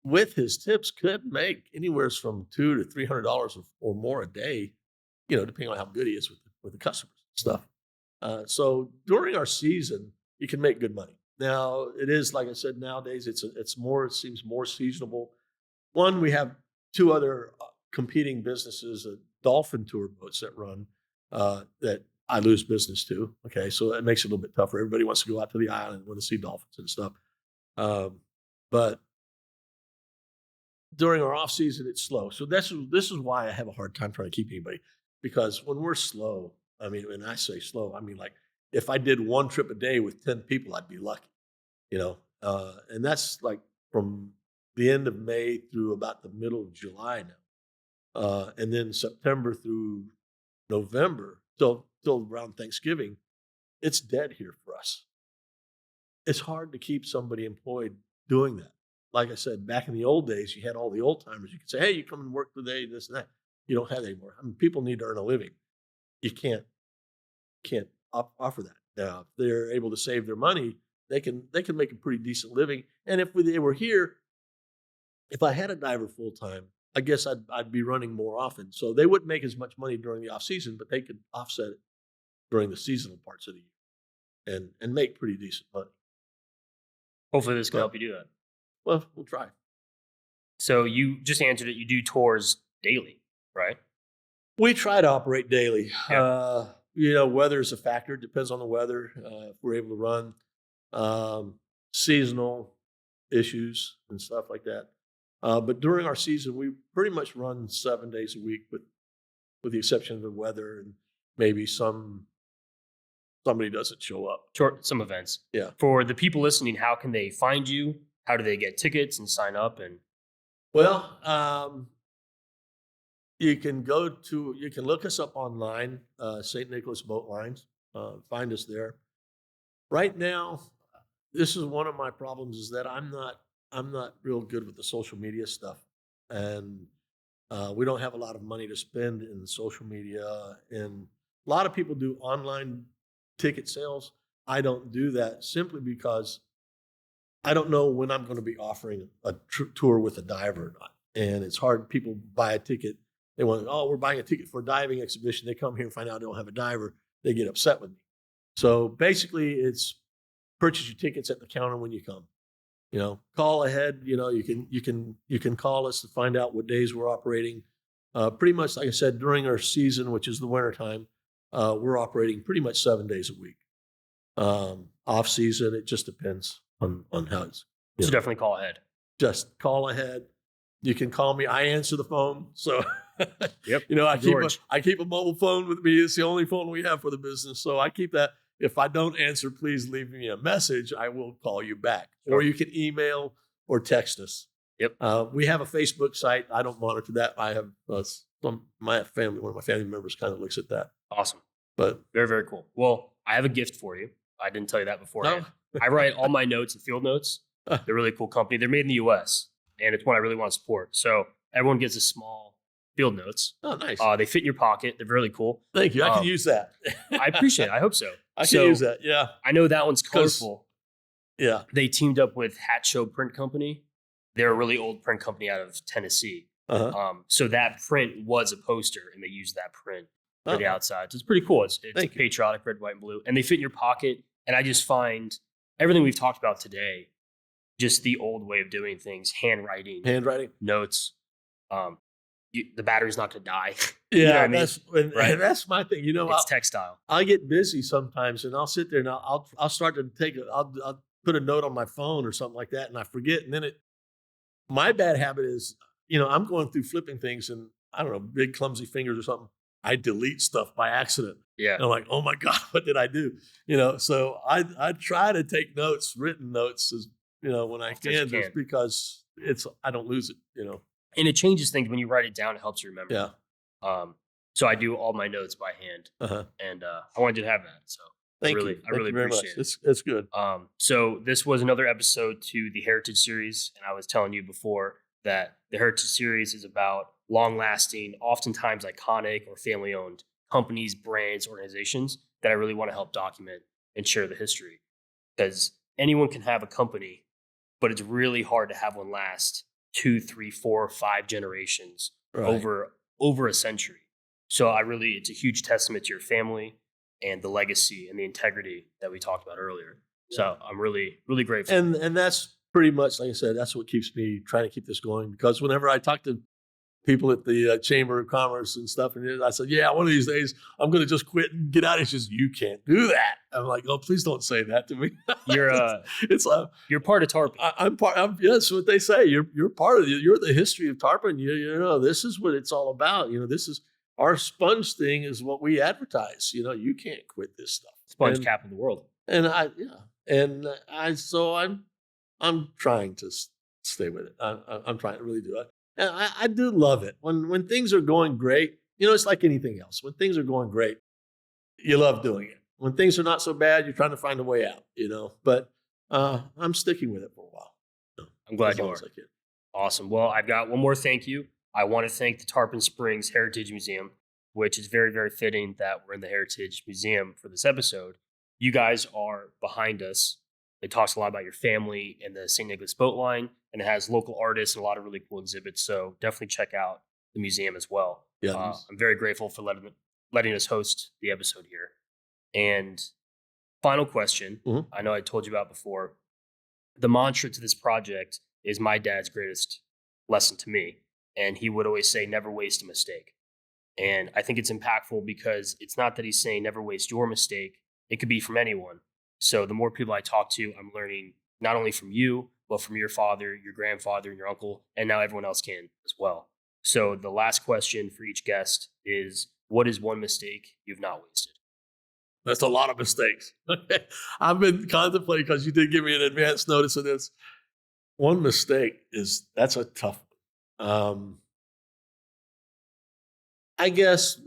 with his tips could make anywhere from $200 to $300 or more a day, you know, depending on how good he is with the customers and stuff. So during our season, you can make good money. Now it is like I said. Nowadays, it seems more seasonable. One, we have two other competing businesses, dolphin tour boats that run that I lose business to. Okay, so it makes it a little bit tougher. Everybody wants to go out to the island and want to see dolphins and stuff. But during our off season, it's slow. So this is why I have a hard time trying to keep anybody, because when we're slow, I mean, when I say slow, I mean like if I did one trip a day with 10 people, I'd be lucky, you know. And that's like from the end of May through about the middle of July now, and then September through November till around Thanksgiving, it's dead here for us. It's hard to keep somebody employed doing that. Like I said, back in the old days, you had all the old timers. You could say, "Hey, you come and work today, this and that." You don't have that anymore. I mean, people need to earn a living. You can't offer that. Now, if they're able to save their money, they can make a pretty decent living. And if they were here, if I had a diver full time, I guess I'd be running more often. So they wouldn't make as much money during the off season, but they could offset it during the seasonal parts of the year and make pretty decent money. Hopefully this can But- help you do that. Well, we'll try. So you just answered it. You do tours daily, right? We try to operate daily. Yeah. You know, weather's a factor. It depends on the weather. If we're able to run, seasonal issues and stuff like that. But during our season, we pretty much run 7 days a week, with the exception of the weather and maybe somebody doesn't show up. Some events. Yeah. For the people listening, how can they find you? How do they get tickets and sign up? And Well, you can look us up online, St. Nicholas Boat Lines. Find us there. Right now, this is one of my problems, is that I'm not real good with the social media stuff, and we don't have a lot of money to spend in social media. And a lot of people do online ticket sales. I don't do that simply because I don't know when I'm going to be offering a tour with a diver or not. And it's hard. People buy a ticket. They want, "Oh, we're buying a ticket for a diving exhibition." They come here and find out I don't have a diver. They get upset with me. So basically, it's purchase your tickets at the counter when you come. You know, call ahead. You know, you can call us to find out what days we're operating. Pretty much, like I said, during our season, which is the winter time, we're operating pretty much 7 days a week. Off season, it just depends on how it's. so definitely call ahead. Just call ahead. You can call me. I answer the phone. So Yep. You know, George. I keep a mobile phone with me. It's the only phone we have for the business. So I keep that. If I don't answer, please leave me a message. I will call you back. Or you can email or text us. Yep. We have a Facebook site. I don't monitor that. I have one of my family members kind of looks at that. Awesome. But Very, very cool. Well, I have a gift for you. I didn't tell you that beforehand. no, I write all my notes at Field Notes. They're a really cool company. They're made in the US, and it's one I really want to support. So everyone gets a small Field Notes. oh, nice. They fit in your pocket. They're really cool. Thank you. I can use that. I appreciate it. I hope so. I can use that. Yeah. I know that one's colorful. Yeah. They teamed up with Hat Show Print Company. They're a really old print company out of Tennessee. Uh-huh. So that print was a poster, and they used that print for the Uh-huh. outside. So it's pretty cool. It's Thank you. patriotic, red, white, and blue. And they fit in your pocket. And I just find everything we've talked about today, just the old way of doing things, handwriting, Handwriting. notes. The battery's not going to die. Yeah, You know what I mean? and that's my thing. You know, It's textile. I get busy sometimes, and I'll sit there and I'll start to I'll put a note on my phone or something like that, and I forget. And then my bad habit is, you know, I'm going through flipping things, and I don't know, big clumsy fingers or something. I delete stuff by accident. Yeah. And I'm like, oh my God, what did I do? You know, so I try to take notes, written notes, as you know, when I Often as you can, can. just because I don't lose it. You know. And it changes things when you write it down. It helps you remember. Yeah. So I do all my notes by hand, Uh-huh. and I wanted you to have that. So Thank really, you. I really very appreciate much. it. It's good. So this was another episode to the Heritage Series, and I was telling you before that the Heritage Series is about long-lasting, oftentimes iconic or family-owned companies, brands, organizations that I really want to help document and share the history. Because anyone can have a company, but it's really hard to have one last 2, 3, 4, 5 generations Right. over a century. So it's a huge testament to your family and the legacy and the integrity that we talked about earlier. So I'm really, really grateful. And that's pretty much, like I said, that's what keeps me trying to keep this going. Because whenever I talk to people at the Chamber of Commerce and stuff, and I said, yeah, one of these days I'm going to just quit and get out. It's just, you can't do that. I'm like, oh, please don't say that to me. You're you're part of Tarpon. That's what they say. You're part of you're the history of Tarpon. You know, this is what it's all about. You know, this is our sponge thing is what we advertise. You know, you can't quit this stuff. Sponge capital of the world. I'm trying to stay with it. I'm trying to really do it. And I do love it when things are going great. You know, it's like anything else. When things are going great, you love doing it. When things are not so bad, you're trying to find a way out. You know, but I'm sticking with it for a while. I'm glad as you long are. as I can. Awesome. Well, I've got one more thank you. I want to thank the Tarpon Springs Heritage Museum, which is very, very fitting that we're in the Heritage Museum for this episode. You guys are behind us. It talks a lot about your family and the St. Nicholas Boat Line, and it has local artists and a lot of really cool exhibits. So definitely check out the museum as well. Yeah, I'm very grateful for letting us host the episode here. And final question, I know I told you about before. The mantra to this project is my dad's greatest lesson to me. And he would always say, never waste a mistake. And I think it's impactful because it's not that he's saying never waste your mistake. It could be from anyone. So the more people I talk to, I'm learning not only from you, but from your father, your grandfather, and your uncle, and now everyone else can as well. So the last question for each guest is, what is one mistake you've not wasted? That's a lot of mistakes. I've been contemplating because you did give me an advance notice of this. One mistake that's a tough one. I guess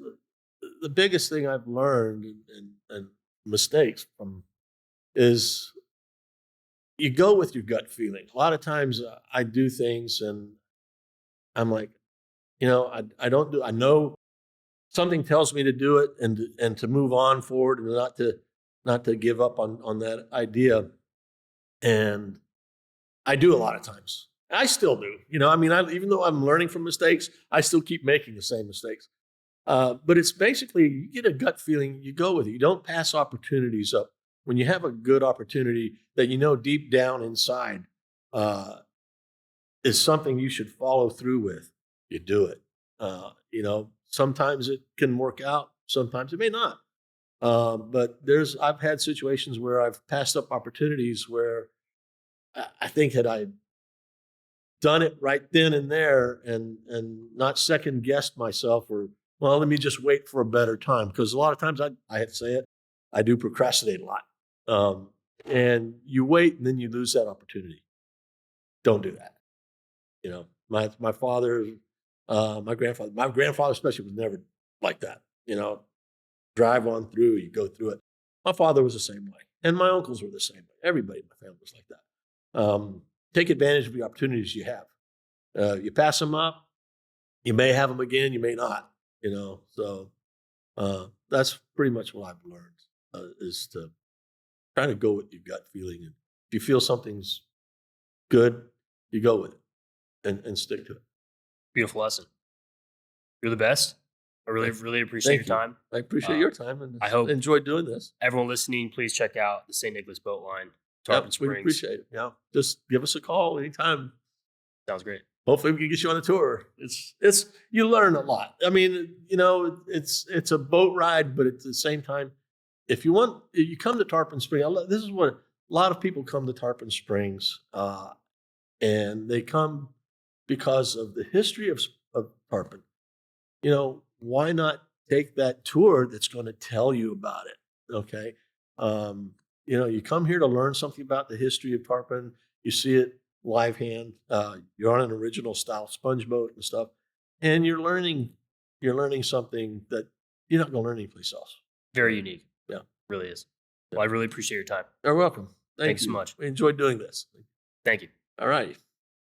the biggest thing I've learned and mistakes from is you go with your gut feeling. A lot of times I do things and I'm like, you know, I know something tells me to do it and to move on forward and not to give up on that idea. And I do a lot of times. I still do. You know, I mean, even though I'm learning from mistakes, I still keep making the same mistakes. But it's basically, you get a gut feeling, you go with it. You don't pass opportunities up. When you have a good opportunity that you know deep down inside is something you should follow through with, you do it. You know, sometimes it can work out, sometimes it may not. But I've had situations where I've passed up opportunities where I think had I done it right then and there, and not second guessed myself, or, well, let me just wait for a better time. Because a lot of times I have to say it, I do procrastinate a lot. And you wait and then you lose that opportunity. Don't do that. You know, my father, my grandfather especially was never like that. You know, drive on through, you go through it. My father was the same way, and my uncles were the same way. Everybody in my family was like that. Take advantage of the opportunities you have. You pass them up, you may have them again, you may not. You know, so that's pretty much what I've learned, is to try to go with your gut feeling, and if you feel something's good, you go with it and stick to it. Beautiful lesson. You're the best. I really appreciate your time. I appreciate your time, and I hope enjoyed doing this. Everyone listening, please check out the St. Nicholas Boat Line, Tarpon Springs. We appreciate it. Yeah, just give us a call anytime. Sounds great. Hopefully, we can get you on a tour. It's you learn a lot. I mean, you know, it's a boat ride, but at the same time, if you come to Tarpon Springs. This is what a lot of people come to Tarpon Springs, and they come because of the history of Tarpon. You know, why not take that tour that's going to tell you about it? Okay. You know, you come here to learn something about the history of Tarpon. You see it live hand. You're on an original style sponge boat and stuff, and you're learning something that you're not going to learn anyplace else. Very unique. Yeah, really is. Well, I really appreciate your time. You're welcome. Thanks so much. We enjoyed doing this. Thank you. All right.